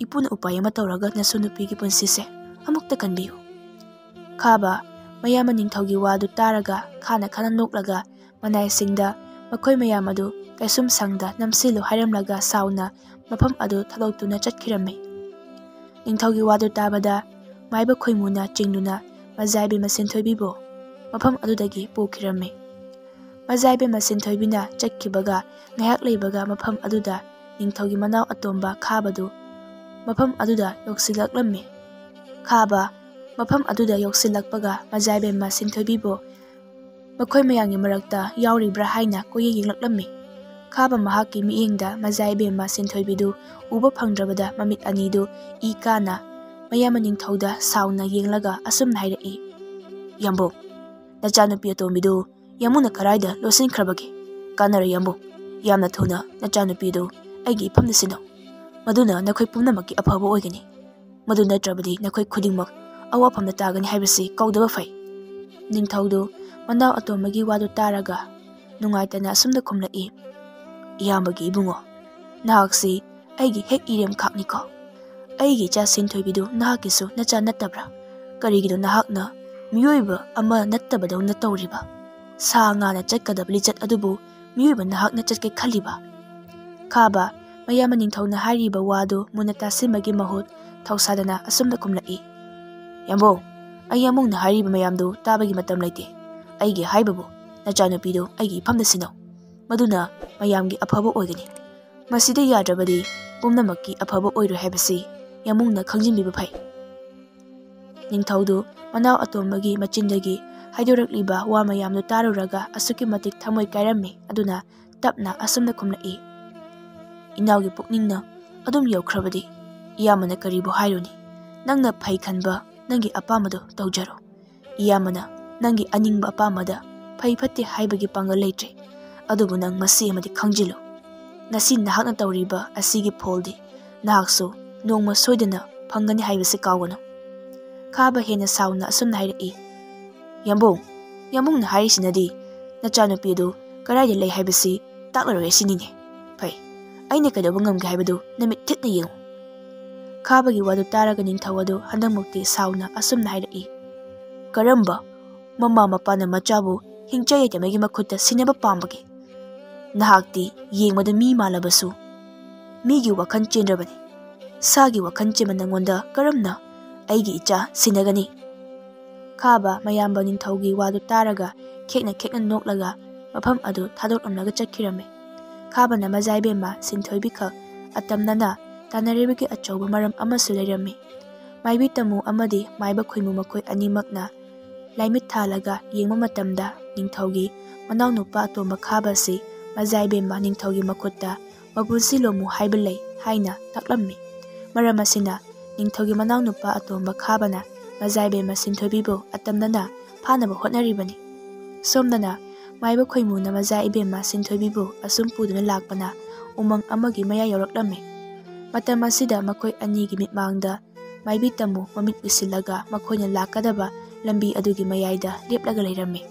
ꯏꯄꯨꯅ ꯎꯄꯥꯏ ꯑꯃ ꯇꯧꯔꯒ ꯅꯁꯨ ꯅꯨꯄꯤꯒꯤ ꯄꯨꯟꯁꯤꯁꯦ ꯑꯃꯨꯛꯇ ꯀꯟꯕꯤꯌꯨ." ꯈꯥꯕ ꯃꯌꯥꯝꯕ ꯅꯤꯡꯊꯧꯒꯤ ꯋꯥꯗꯨ ꯇꯥꯔꯒ ꯈꯥꯅ ꯈꯥꯅ ꯅꯣꯛꯂꯒ ꯃꯅꯥꯏꯁꯤꯡꯗ ꯃꯈꯣꯏ ꯃꯌꯥꯝ ꯑꯗꯨ ꯀꯩꯁꯨꯝ ꯁꯪꯗ ꯅꯝꯁꯤꯜꯂꯨ ꯍꯥꯏꯔꯝꯂꯒ ꯁꯥꯎꯅ ꯃꯐꯝ ꯑꯗꯨ ꯊꯥꯗꯣꯛꯇꯨꯅ ꯆꯠꯈꯤꯔꯝꯃꯤ꯫ ꯅꯤꯡꯊꯧꯒꯤ ꯋꯥꯗꯨ ꯇꯥꯕꯗ ꯃꯥꯏꯕ ꯈꯣꯏꯃꯨꯅ ꯆꯤꯡꯗꯨꯅ ꯃꯖꯥꯏꯕꯦꯝꯃ ꯁꯤꯟꯊꯣꯏꯕꯤꯕꯨ ꯃꯐꯝ ꯑꯗꯨꯗꯒꯤ ꯄꯨꯈꯤꯔꯝꯃꯤ꯫ ꯃꯖꯥꯏꯕꯦꯝꯃ ꯁꯤꯟꯊꯣꯏꯕꯤꯅ ꯆꯠꯈꯤꯕꯒ ꯉꯥꯏꯍꯥꯛ ꯂꯩꯕꯒ ꯃꯐꯝ ꯑꯗꯨꯗ ꯅꯤꯡꯊꯧꯒꯤ ꯃꯅꯥꯎ ꯑꯇꯣꯝꯕ ꯈꯥꯕꯗꯨ ꯃꯐꯝ ꯑꯗꯨꯗ ꯌꯧꯁꯤꯜꯂꯛꯂꯝꯃꯤ꯫ ꯈꯥꯕ ꯃꯐꯝ ꯑꯗꯨꯗ ꯌꯧꯁꯤꯜꯂꯛꯄꯒ ꯃꯖꯥꯏꯕꯦꯝꯃ ꯁꯤꯟꯊꯣꯏꯕꯤꯕꯨ ꯃꯈꯣꯏ ꯃꯌꯥꯝꯒꯤ ꯃꯔꯛꯇ ꯌꯥꯎꯔꯤꯕ꯭ꯔꯥ ꯍꯥꯏꯅ ꯀꯣꯏꯌꯦꯡ ꯌꯦꯡꯂꯛꯂꯝꯃꯤ꯫ ꯈꯥꯕ ꯃꯍꯥꯛꯀꯤ ꯃꯤꯠꯌꯦꯡꯗ ꯃꯖꯥꯏꯕꯦꯝꯃ ꯁꯤꯟꯊꯣꯏꯕꯤꯗꯨ ꯎꯕ ꯐꯪꯗ꯭ꯔꯕꯗ ꯃꯃꯤꯠ ꯑꯅꯤꯗꯨ ꯏ ꯀꯥꯅ ꯃꯌꯥꯝꯕ ꯅꯤꯡꯊꯧꯗ ꯁꯥꯎꯅ ꯌꯦꯡꯂꯒ ꯑꯁꯨꯝꯅ ꯍꯥꯏꯔꯛꯏ꯫ "ꯌꯥꯝꯕꯨꯡ, ꯅꯆꯥꯅꯨꯄꯤ ꯑꯇꯣꯝꯕꯤꯗꯨ ꯌꯥꯝꯕꯨꯡꯅ ꯀꯔꯥꯏꯗ ꯂꯣꯠꯁꯤꯟꯈ꯭ꯔꯕꯒꯦ? ꯀꯥꯟꯅꯔꯦ ꯌꯥꯝꯕꯨꯡ, ꯌꯥꯝꯅ ꯊꯨꯅ ꯅꯆꯥꯅꯨꯄꯤꯗꯨ ꯑꯩꯒꯤ ꯏꯐꯝꯗ ꯁꯤꯟꯅꯧ꯫ ꯃꯗꯨꯅ ꯅꯈꯣꯏ ꯄꯨꯝꯅꯃꯛꯀꯤ ꯑꯐꯕ ꯑꯣꯏꯒꯅꯤ꯫ ꯃꯗꯨ ꯅꯠꯇ꯭ꯔꯕꯗꯤ ꯅꯈꯣꯏ ꯈꯨꯗꯤꯡꯃꯛ ꯑꯋꯥꯐꯝꯗ ꯇꯥꯒꯅꯤ ꯍꯥꯏꯕꯁꯤ ꯀꯧꯗꯕ ꯐꯩ." ꯅꯤꯡꯊꯧꯗꯨ ꯃꯅꯥꯎ ꯑꯇꯣꯝꯕꯒꯤ ꯋꯥꯗꯨ ꯇꯥꯔꯒ ꯅꯨꯡꯉꯥꯏꯇꯅ ꯑꯁꯨꯝꯅ ꯈꯨꯝꯂꯛꯏ꯫ "ꯏꯌꯥꯝꯕꯒꯤ ꯏꯕꯨꯡꯉꯣ, ꯅꯍꯥꯛꯁꯤ ꯑꯩꯒꯤ ꯍꯦꯛ ꯏꯔꯦꯝꯈꯥꯛꯅꯤꯀꯣ꯫ ꯑꯩꯒꯤ ꯏꯆꯥ ꯁꯤꯟꯊꯣꯏꯕꯤꯗꯨ ꯅꯍꯥꯛꯀꯤꯁꯨ ꯅꯆꯥ ꯅꯠꯇꯕ꯭ꯔꯥ? ꯀꯔꯤꯒꯤꯅꯣ ꯅꯍꯥꯛꯅ ꯃꯤꯑꯣꯏꯕ ꯑꯃ ꯅꯠꯇꯕꯗꯧꯅ ꯇꯧꯔꯤꯕ? ꯁꯥ ꯉꯥꯅ ꯆꯠꯀꯗꯕ ꯂꯤꯆꯠ ꯑꯗꯨꯕꯨ ꯃꯤꯑꯣꯏꯕ ꯅꯍꯥꯛꯅ ꯆꯠꯀꯦ ꯈꯜꯂꯤꯕ?" ꯈꯥꯕ ꯃꯌꯥꯝꯕ ꯅꯤꯡꯊꯧꯅ ꯍꯥꯏꯔꯤꯕ ꯋꯥꯗꯨ ꯃꯨꯟꯅ ꯇꯥꯁꯤꯟꯕꯒꯤ ꯃꯍꯨꯠ ꯊꯧꯁꯥꯗꯅ ꯑꯁꯨꯝꯅ ꯈꯨꯝꯂꯛꯏ꯫ "ꯌꯥꯝꯕꯨꯡ, ꯑꯩ ꯌꯥꯝꯕꯨꯡꯅ ꯍꯥꯏꯔꯤꯕ ꯃꯌꯥꯝꯗꯨ ꯇꯥꯕꯒꯤ ꯃꯇꯝ ꯂꯩꯇꯦ꯫ ꯑꯩꯒꯤ ꯍꯥꯏꯕꯕꯨ ꯅꯆꯥꯅꯨꯄꯤꯗꯨ ꯑꯩꯒꯤ ꯏꯐꯝꯗ ꯁꯤꯟꯅꯧ, ꯃꯗꯨꯅ ꯃꯌꯥꯝꯒꯤ ꯑꯐꯕ ꯑꯣꯏꯒꯅꯤ꯫ ꯃꯁꯤꯗ ꯌꯥꯗ꯭ꯔꯕꯗꯤ ꯄꯨꯝꯅꯃꯛꯀꯤ ꯑꯐꯕ ꯑꯣꯏꯔꯣꯏ ꯍꯥꯏꯕꯁꯤ ꯌꯥꯝꯕꯨꯡꯅ ꯈꯪꯖꯤꯟꯕꯤꯕ ꯐꯩ꯫ ꯅꯤꯡꯊꯧꯗꯨ ꯃꯅꯥꯎ ꯑꯇꯣꯝꯕꯒꯤ ꯃꯆꯤꯟꯗꯒꯤ ꯍꯥꯏꯗꯣꯔꯛꯂꯤꯕ ꯋꯥ ꯃꯌꯥꯝꯗꯨ ꯇꯥꯔꯨꯔꯒ ꯑꯁꯨꯛꯀꯤ ꯃꯇꯤꯛ ꯊꯃꯣꯏ ꯀꯥꯏꯔꯝꯃꯤ꯫ ꯑꯗꯨꯅ ꯇꯞꯅ ꯑꯁꯨꯝꯅ ꯈꯨꯝꯂꯛꯏ, ꯏꯅꯥꯎꯒꯤ ꯄꯨꯛꯅꯤꯡꯅ ꯑꯗꯨꯝ ꯌꯧꯈ꯭ꯔꯕꯗꯤ ꯏꯌꯥꯝꯕꯅ ꯀꯔꯤꯕꯨ ꯍꯥꯏꯔꯨꯅꯤ? ꯅꯪꯅ ꯐꯩ ꯈꯟꯕ ꯅꯪꯒꯤ ꯑꯄꯥꯝꯕꯗꯨ ꯇꯧꯖꯔꯣ꯫ ꯏꯌꯥꯝꯕꯅ ꯅꯪꯒꯤ ꯑꯅꯤꯡꯕ ꯑꯄꯥꯝꯕꯗ ꯐꯩ ꯐꯠꯇꯦ ꯍꯥꯏꯕꯒꯤ ꯄꯥꯡꯒꯜ ꯂꯩꯇ꯭ꯔꯦ꯫ ꯑꯗꯨꯕꯨ ꯅꯪ ꯃꯁꯤ ꯑꯃꯗꯤ ꯈꯪꯖꯤꯜꯂꯨ, ꯉꯁꯤ ꯅꯍꯥꯛꯅ ꯇꯧꯔꯤꯕ ꯑꯁꯤꯒꯤ ꯐꯣꯜꯗꯤ ꯅꯍꯥꯛꯁꯨ ꯅꯣꯡꯃ ꯁꯣꯏꯗꯅ ꯐꯪꯒꯅꯤ ꯍꯥꯏꯕꯁꯤ ꯀꯥꯎꯒꯅꯨ꯫ ꯈꯥꯕ ꯍꯦꯟꯅ ꯁꯥꯎꯅ ꯑꯁꯨꯝꯅ ꯍꯥꯏꯔꯛꯏ, ꯌꯥꯝꯕꯨꯡꯅ ꯍꯥꯏꯔꯤꯁꯤꯅꯗꯤ ꯅꯆꯥꯅꯨꯄꯤ ꯑꯗꯨ ꯀꯗꯥꯏꯗ ꯂꯩ ꯍꯥꯏꯕꯁꯤ ꯇꯥꯛꯂꯔꯣꯏ ꯁꯤꯅꯤꯅꯦ꯫ ꯐꯩ, ꯑꯩꯅ ꯀꯩꯗꯧꯕ ꯉꯝꯒꯦ ꯍꯥꯏꯕꯗꯨ ꯅꯃꯤꯠ ꯊꯤꯠꯅ ꯌꯦꯡꯉꯨ꯫ ꯈꯥꯕꯒꯤ ꯋꯥꯗꯨ ꯇꯥꯔꯒ ꯅꯤꯡꯊꯧ ꯑꯗꯨ ꯍꯟꯗꯛꯃꯛꯇꯤ ꯁꯥꯎꯅ ꯑꯁꯨꯝꯅ ꯍꯥꯏꯔꯛꯏ, ꯀꯔꯝꯕ ꯃꯃꯥ ꯃꯄꯥꯅ ꯃꯆꯥꯕꯨ ꯍꯤꯡꯆꯥ ꯌꯥꯏꯇꯝꯕꯒꯤ ꯃꯈꯨꯠꯇ ꯁꯤꯟꯅꯕ ꯄꯥꯝꯕꯒꯦ? ꯅꯍꯥꯛꯇꯤ ꯌꯦꯡꯕꯗ ꯃꯤ ꯃꯥꯜꯂꯕꯁꯨ ꯃꯤꯒꯤ ꯋꯥꯈꯜ ꯆꯦꯟꯗ꯭ꯔꯕꯅꯤ꯫ ꯁꯥꯒꯤ ꯋꯥꯈꯜ ꯆꯦꯟꯕ ꯅꯪꯉꯣꯟꯗ ꯀꯔꯝꯅ ꯑꯩꯒꯤ ꯏꯆꯥ ꯁꯤꯟꯅꯒꯅꯤ? ꯈꯥꯕ ꯃꯌꯥꯝꯕ ꯅꯤꯡꯊꯧꯒꯤ ꯋꯥꯗꯨ ꯇꯥꯔꯒ ꯈꯦꯛꯅ ꯅꯣꯛꯂꯒ ꯃꯐꯝ ꯑꯗꯨ ꯊꯥꯗꯣꯛꯂꯝꯂꯒ ꯆꯠꯈꯤꯔꯝꯃꯤ꯫ ꯈꯥꯕꯅ ꯃꯖꯥꯏꯕꯦꯝꯃ ꯁꯤꯟꯊꯣꯏꯕꯤꯈꯛ ꯑꯇꯝꯅꯅ ꯇꯥꯟꯅꯔꯤꯕꯒꯤ ꯑꯆꯧꯕ ꯃꯔꯝ ꯑꯃꯁꯨ ꯂꯩꯔꯝꯃꯤ꯫ ꯃꯥꯏꯕꯤ ꯇꯝꯃꯨ ꯑꯃꯗꯤ ꯃꯥꯏꯕ ꯈꯣꯏꯃꯨ ꯃꯈꯣꯏ ꯑꯅꯤꯃꯛꯅ ꯂꯥꯏꯃꯤꯠ ꯊꯥꯜꯂꯒ ꯌꯦꯡꯕ ꯃꯇꯝꯗ ꯅꯤꯡꯊꯧꯒꯤ ꯃꯅꯥꯎꯅꯨꯄꯥ ꯑꯇꯣꯝꯕ ꯈꯥꯕꯁꯤ ꯃꯖꯥꯏꯕꯦꯝꯃ ꯅꯤꯡꯊꯧꯒꯤ ꯃꯈꯨꯠꯇ ꯃꯄꯨꯟꯁꯤ ꯂꯣꯝꯃꯨ ꯍꯥꯏꯕ ꯂꯩ ꯍꯥꯏꯅ ꯇꯥꯛꯂꯝꯃꯤ꯫ ꯃꯔꯝ ꯑꯁꯤꯅ ꯅꯤꯡꯊꯧꯒꯤ ꯃꯅꯥꯎꯅꯨꯄꯥ ꯑꯇꯣꯝꯕ ꯈꯥꯕꯅ ꯃꯖꯥꯏꯕꯦꯝꯃ ꯁꯤꯟꯊꯣꯏꯕꯤꯕꯨ ꯑꯇꯝꯅꯅ ꯐꯥꯅꯕ ꯍꯣꯠꯅꯔꯤꯕꯅꯤ꯫ ꯁꯣꯝꯗꯅ ꯃꯥꯏꯕ ꯈꯣꯏꯃꯨꯅ ꯃꯖꯥꯏꯕꯦꯝꯃ ꯁꯤꯟꯊꯣꯏꯕꯤꯕꯨ ꯑꯁꯨꯝ ꯄꯨꯗꯨꯅ ꯂꯥꯛꯄꯅ ꯎꯃꯪ ꯑꯃꯒꯤ ꯃꯌꯥ ꯌꯧꯔꯛꯂꯝꯃꯤ꯫ ꯃꯇꯝ ꯑꯁꯤꯗ ꯃꯈꯣꯏ ꯑꯅꯤꯒꯤ ꯃꯤꯠꯃꯥꯡꯗ ꯃꯥꯏꯕꯤ ꯇꯝꯃꯨ ꯃꯃꯤꯠ ꯎꯏꯁꯤꯜꯂꯒ ꯃꯈꯣꯏꯅ ꯂꯥꯛꯀꯗꯕ ꯂꯝꯕꯤ ꯑꯗꯨꯒꯤ ꯃꯌꯥꯏꯗ ꯂꯦꯞꯂꯒ ꯂꯩꯔꯝꯃꯤ꯫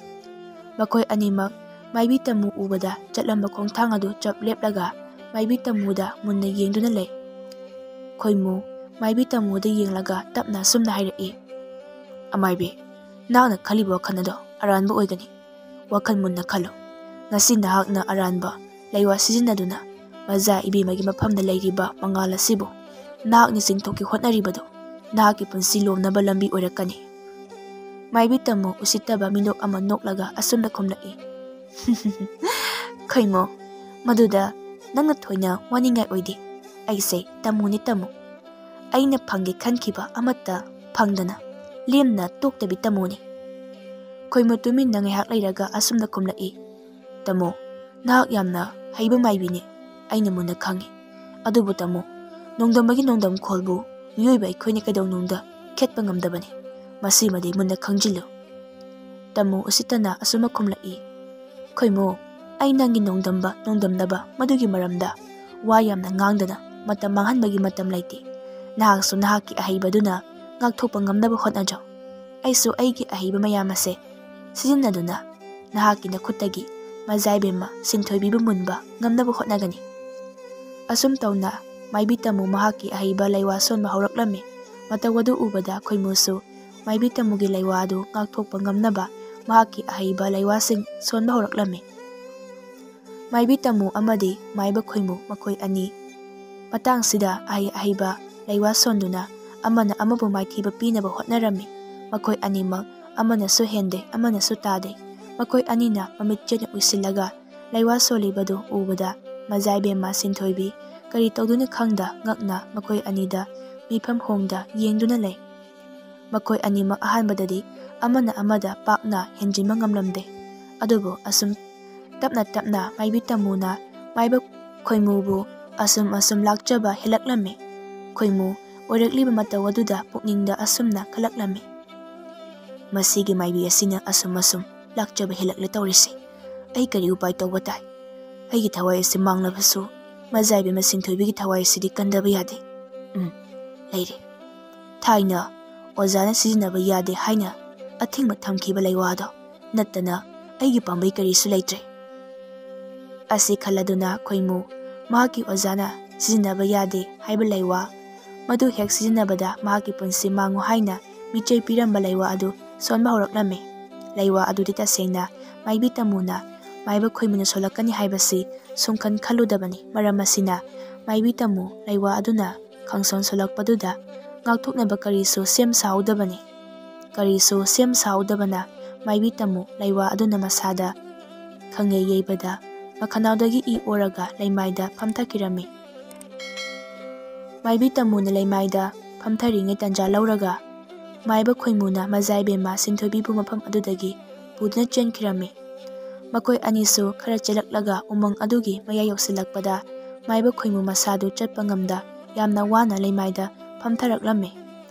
ꯃꯈꯣꯏ ꯑꯅꯤꯃꯛ ꯃꯥꯏꯕꯤ ꯇꯝꯃꯨ ꯎꯕꯗ ꯆꯠꯂꯝꯕ ꯈꯣꯡꯊꯥꯡ ꯑꯗꯨ ꯆꯞ ꯂꯦꯞꯂꯒ ꯃꯥꯏꯕꯤ ꯇꯝꯃꯨꯗ ꯃꯨꯟꯅ ꯌꯦꯡꯗꯨꯅ ꯂꯩ꯫ ꯈꯣꯏꯃꯨ ꯃꯥꯏꯕꯤ ꯇꯝꯃꯨꯗ ꯌꯦꯡꯂꯒ ꯇꯞꯅ ꯑꯁꯨꯝꯅ ꯍꯥꯏꯔꯛꯏ, ꯑꯃꯥꯏꯕꯤ, ꯅꯍꯥꯛꯅ ꯈꯜꯂꯤꯕ ꯋꯥꯈꯜ ꯑꯗꯣ ꯑꯔꯥꯟꯕ ꯑꯣꯏꯒꯅꯤ꯫ ꯋꯥꯈꯜ ꯃꯨꯟꯅ ꯈꯜꯂꯨ꯫ ꯉꯁꯤ ꯅꯍꯥꯛꯅ ꯑꯔꯥꯟꯕ ꯂꯩꯋꯥ ꯁꯤꯖꯤꯟꯅꯗꯨꯅ ꯃꯖꯥ ꯏꯕꯦꯝꯃꯒꯤ ꯃꯐꯝꯗ ꯂꯩꯔꯤꯕ ꯃꯉꯥꯜ ꯑꯁꯤꯕꯨ ꯅꯍꯥꯛꯅ ꯆꯤꯡꯊꯣꯛꯀꯦ ꯍꯣꯠꯅꯔꯤꯕꯗꯨ ꯅꯍꯥꯛꯀꯤ ꯄꯨꯟꯁꯤ ꯂꯣꯝꯅꯕ ꯂꯝꯕꯤ ꯑꯣꯏꯔꯛꯀꯅꯤ꯫ ꯃꯥꯏꯕꯤ ꯇꯝꯃꯨ ꯎꯁꯤꯠꯇꯕ ꯃꯤꯅꯣꯛ ꯑꯃ ꯅꯣꯛꯂꯒ ꯑꯁꯨꯝꯅ ꯈꯨꯝꯂꯛꯏ, ꯈꯣꯏꯃꯨ, ꯃꯗꯨꯗ ꯅꯪꯅ ꯊꯣꯏꯅ ꯋꯥꯅꯤꯡꯉꯥꯏ ꯑꯣꯏꯗꯦ꯫ ꯑꯩꯁꯦ ꯇꯝꯃꯨꯅꯤ ꯇꯝꯃꯨ, ꯑꯩꯅ ꯐꯪꯒꯦ ꯈꯟꯈꯤꯕ ꯑꯃꯠꯇ ꯐꯪꯗꯅ ꯂꯦꯝꯅ ꯇꯣꯛꯇꯕꯤ ꯇꯝꯃꯨꯅꯤ꯫ ꯈꯣꯏꯃꯨ ꯇꯨꯃꯤꯟꯅ ꯉꯥꯏꯍꯥꯛ ꯂꯩꯔꯒ ꯑꯁꯨꯝꯅ ꯈꯨꯝꯂꯛꯏ, ꯇꯝꯃꯨ, ꯅꯍꯥꯛ ꯌꯥꯝꯅ ꯍꯩꯕ ꯃꯥꯏꯕꯤꯅꯤ, ꯑꯩꯅ ꯃꯨꯟꯅ ꯈꯪꯉꯤ꯫ ꯑꯗꯨꯕꯨ ꯇꯝꯃꯨ, ꯅꯣꯡꯗꯝꯕꯒꯤ ꯅꯣꯡꯗꯝꯈꯣꯜꯕꯨ ꯃꯤꯑꯣꯏꯕ ꯑꯩꯈꯣꯏꯅ ꯀꯩꯗꯧꯅꯨꯡꯗ ꯈꯦꯠꯄ ꯉꯝꯗꯕꯅꯤ, ꯃꯁꯤꯃꯗꯤ ꯃꯨꯟꯅ ꯈꯪꯖꯤꯜꯂꯨ꯫ ꯇꯝꯃꯨ ꯎꯁꯤꯠꯇꯅ ꯑꯁꯨꯝꯅ ꯈꯨꯝꯂꯛꯏ, ꯈꯣꯏꯃꯨ, ꯑꯩ ꯅꯪꯒꯤ ꯅꯣꯡꯗꯝꯅꯕ ꯃꯗꯨꯒꯤ ꯃꯔꯝꯗ ꯋꯥ ꯌꯥꯝꯅ ꯉꯥꯡꯗꯅ ꯃꯇꯝ ꯃꯥꯡꯍꯟꯕꯒꯤ ꯃꯇꯝ ꯂꯩꯇꯦ꯫ ꯅꯍꯥꯛꯁꯨ ꯅꯍꯥꯛꯀꯤ ꯑꯍꯩꯕꯗꯨꯅ ꯉꯥꯛꯊꯣꯛꯄ ꯉꯝꯅꯕ ꯍꯣꯠꯅꯖꯧ꯫ ꯑꯩꯁꯨ ꯑꯩꯒꯤ ꯑꯍꯩꯕ ꯃꯌꯥꯝ ꯑꯁꯦ ꯁꯤꯖꯤꯟꯅꯗꯨꯅ ꯅꯍꯥꯛꯀꯤ ꯅꯈꯨꯠꯇꯒꯤ ꯃꯖꯥꯏꯕꯦꯝꯃ ꯁꯤꯟꯊꯣꯏꯕꯤꯕꯨ ꯃꯨꯟꯕ ꯉꯝꯅꯕ ꯍꯣꯠꯅꯒꯅꯤ꯫ ꯑꯁꯨꯝ ꯇꯧꯅ ꯃꯥꯏꯕꯤ ꯇꯝꯃꯨ ꯃꯍꯥꯛꯀꯤ ꯑꯍꯩꯕ ꯂꯩꯋꯥ ꯁꯣꯟꯕ ꯍꯧꯔꯛꯂꯝꯃꯤ꯫ ꯃꯇꯧ ꯑꯗꯨ ꯎꯕꯗ ꯈꯣꯏꯃꯨꯁꯨ ꯃꯥꯏꯕꯤ ꯇꯝꯃꯨꯒꯤ ꯂꯩꯋꯥ ꯑꯗꯨ ꯉꯥꯛꯊꯣꯛꯄ ꯉꯝꯅꯕ ꯃꯍꯥꯛꯀꯤ ꯑꯍꯩꯕ ꯂꯩꯋꯥꯁꯤꯡ ꯁꯣꯟꯕ ꯍꯧꯔꯛꯂꯝꯃꯤ꯫ ꯃꯥꯏꯕꯤ ꯇꯝꯃꯨ ꯑꯃꯗꯤ ꯃꯥꯏꯕ ꯈꯣꯏꯃꯨ ꯃꯈꯣꯏ ꯑꯅꯤ ꯃꯇꯥꯡꯁꯤꯗ ꯑꯍꯩꯕ ꯂꯩꯋꯥ ꯁꯣꯟꯗꯨꯅ ꯑꯃꯅ ꯑꯃꯕꯨ ꯃꯥꯏꯊꯤꯕ ꯄꯤꯅꯕ ꯍꯣꯠꯅꯔꯝꯃꯤ꯫ ꯃꯈꯣꯏ ꯑꯅꯤꯃꯛ ꯑꯃꯅꯁꯨ ꯍꯦꯟꯗꯦ ꯑꯃꯅꯁꯨ ꯇꯥꯗꯦ꯫ ꯃꯈꯣꯏ ꯑꯅꯤꯅ ꯃꯃꯤꯠ ꯆꯦꯠꯅ ꯎꯏꯁꯤꯜꯂꯒ ꯂꯩꯋꯥ ꯁꯣꯜꯂꯤꯕꯗꯨ ꯎꯕꯗ ꯃꯖꯥꯏꯕꯦꯝꯃ ꯁꯤꯟꯊꯣꯏꯕꯤ ꯀꯔꯤ ꯇꯧꯗꯨꯅ ꯈꯪꯗ ꯉꯛꯅ ꯃꯈꯣꯏ ꯑꯅꯤꯗ ꯃꯤꯐꯝ ꯍꯣꯡꯗ ꯌꯦꯡꯗꯨꯅ ꯂꯩ꯫ ꯃꯈꯣꯏ ꯑꯅꯤꯃꯛ ꯑꯍꯥꯟꯕꯗꯗꯤ ꯑꯃꯅ ꯑꯃꯗ ꯄꯥꯛꯅ ꯍꯦꯟꯖꯤꯟꯕ ꯉꯝꯂꯝꯗꯦ꯫ ꯑꯗꯨꯕꯨ ꯑꯁꯨꯝ ꯇꯞꯅ ꯃꯥꯏꯕꯤ ꯇꯝꯃꯨꯅ ꯃꯥꯏꯕ ꯈꯣꯏꯃꯨꯕꯨ ꯑꯁꯨꯝ ꯂꯥꯛꯆꯕ ꯍꯦꯜꯂꯛꯂꯝꯃꯤ꯫ ꯈꯣꯏꯃꯨ ꯑꯣꯏꯔꯛꯂꯤꯕ ꯃꯇꯧ ꯑꯗꯨꯗ ꯄꯨꯛꯅꯤꯡꯗ ꯑꯁꯨꯝꯅ ꯈꯜꯂꯛꯂꯝꯃꯤ, ꯃꯁꯤꯒꯤ ꯃꯥꯏꯕꯤ ꯑꯁꯤꯅ ꯑꯁꯨꯝ ꯂꯥꯛꯆꯕ ꯍꯦꯜꯂꯛꯂꯦ ꯇꯧꯔꯤꯁꯦ꯫ ꯑꯩ ꯀꯔꯤ ꯎꯄꯥꯏ ꯇꯧꯕ ꯇꯥꯏ? ꯑꯩꯒꯤ ꯊꯋꯥꯏ ꯑꯁꯤ ꯃꯥꯡꯂꯕꯁꯨ ꯃꯖꯥꯏꯕꯦꯝꯃ ꯁꯤꯟꯊꯣꯏꯕꯤꯒꯤ ꯊꯋꯥꯏ ꯑꯁꯤꯗꯤ ꯀꯟꯗꯕ ꯌꯥꯗꯦ꯫ ꯂꯩꯔꯦ, ꯊꯥꯏꯅ ꯑꯣꯖꯥꯅ ꯁꯤꯖꯤꯟꯅꯕ ꯌꯥꯗꯦ ꯍꯥꯏꯅ ꯑꯊꯤꯡꯕ ꯊꯝꯈꯤꯕ ꯂꯩꯋꯥꯗꯣ ꯅꯠꯇꯅ ꯑꯩꯒꯤ ꯄꯥꯝꯕꯩ ꯀꯔꯤꯁꯨ ꯂꯩꯇ꯭ꯔꯦ꯫ ꯑꯁꯤ ꯈꯜꯂꯗꯨꯅ ꯈꯣꯏꯃꯨ ꯃꯍꯥꯛꯀꯤ ꯑꯣꯖꯥꯅ ꯁꯤꯖꯤꯟꯅꯕ ꯌꯥꯗꯦ ꯍꯥꯏꯕ ꯂꯩꯋꯥ, ꯃꯗꯨ ꯍꯦꯛ ꯁꯤꯖꯤꯟꯅꯕꯗ ꯃꯍꯥꯛꯀꯤ ꯄꯨꯟꯁꯤ ꯃꯥꯡꯉꯨ ꯍꯥꯏꯅ ꯃꯤꯆꯩ ꯄꯤꯔꯝꯕ ꯂꯩꯋꯥ ꯑꯗꯨ ꯁꯣꯟꯕ ꯍꯧꯔꯛꯂꯝꯃꯤ꯫ ꯂꯩꯋꯥ ꯑꯗꯨꯗꯤ ꯇꯁꯦꯡꯅ ꯃꯥꯏꯕꯤ ꯇꯝꯃꯨꯅ ꯃꯥꯏꯕ ꯈꯣꯏꯃꯨꯅ ꯁꯣꯜꯂꯛꯀꯅꯤ ꯍꯥꯏꯕꯁꯤ ꯁꯨꯡꯈꯟ ꯈꯜꯂꯨꯗꯕꯅꯤ꯫ ꯃꯔꯝ ꯑꯁꯤꯅ ꯃꯥꯏꯕꯤ ꯇꯝꯃꯨ ꯂꯩꯋꯥ ꯑꯗꯨꯅ ꯈꯪꯁꯣꯟ ꯁꯣꯜꯂꯛꯄꯗꯨꯗ ꯉꯥꯛꯊꯣꯛꯅꯕ ꯀꯔꯤꯁꯨ ꯁꯦꯝ ꯁꯥꯍꯧꯗꯕꯅꯤ꯫ ꯀꯔꯤꯁꯨ ꯁꯦꯝ ꯁꯥꯍꯧꯗꯕꯅ ꯃꯥꯏꯕꯤ ꯇꯝꯃꯨ ꯂꯩꯋꯥ ꯑꯗꯨꯅ ꯃꯁꯥꯗ ꯈꯪꯌꯩ ꯌꯩꯕꯗ ꯃꯈꯅꯥꯎꯗꯒꯤ ꯏ ꯑꯣꯔꯒ ꯂꯩꯃꯥꯏꯗ ꯐꯝꯊꯈꯤꯔꯝꯃꯤ꯫ ꯃꯥꯏꯕꯤ ꯇꯝꯃꯨꯅ ꯂꯩꯃꯥꯏꯗ ꯐꯝꯊꯔꯤꯉꯩ ꯇꯟꯖꯥ ꯂꯧꯔꯒ ꯃꯥꯏꯕ ꯈꯣꯏꯃꯨꯅ ꯃꯖꯥꯏꯕꯦꯝꯃ ꯁꯤꯟꯊꯣꯏꯕꯤꯕꯨ ꯃꯐꯝ ꯑꯗꯨꯗꯒꯤ ꯄꯨꯗꯨꯅ ꯆꯦꯟꯈꯤꯔꯝꯃꯤ꯫ ꯃꯈꯣꯏ ꯑꯅꯤꯁꯨ ꯈꯔ ꯆꯦꯜꯂꯛꯂꯒ ꯎꯃꯪ ꯑꯗꯨꯒꯤ ꯃꯌꯥꯏ ꯌꯧꯁꯤꯜꯂꯛꯄꯗ ꯃꯥꯏꯕ ꯈꯣꯏꯃꯨ ꯃꯁꯥꯗꯨ ꯆꯠꯄ ꯉꯝꯗ ꯌꯥꯝꯅ ꯋꯥꯅ ꯂꯩꯃꯥꯏꯗ ꯐꯝꯊꯔꯛꯂꯝꯃꯤ꯫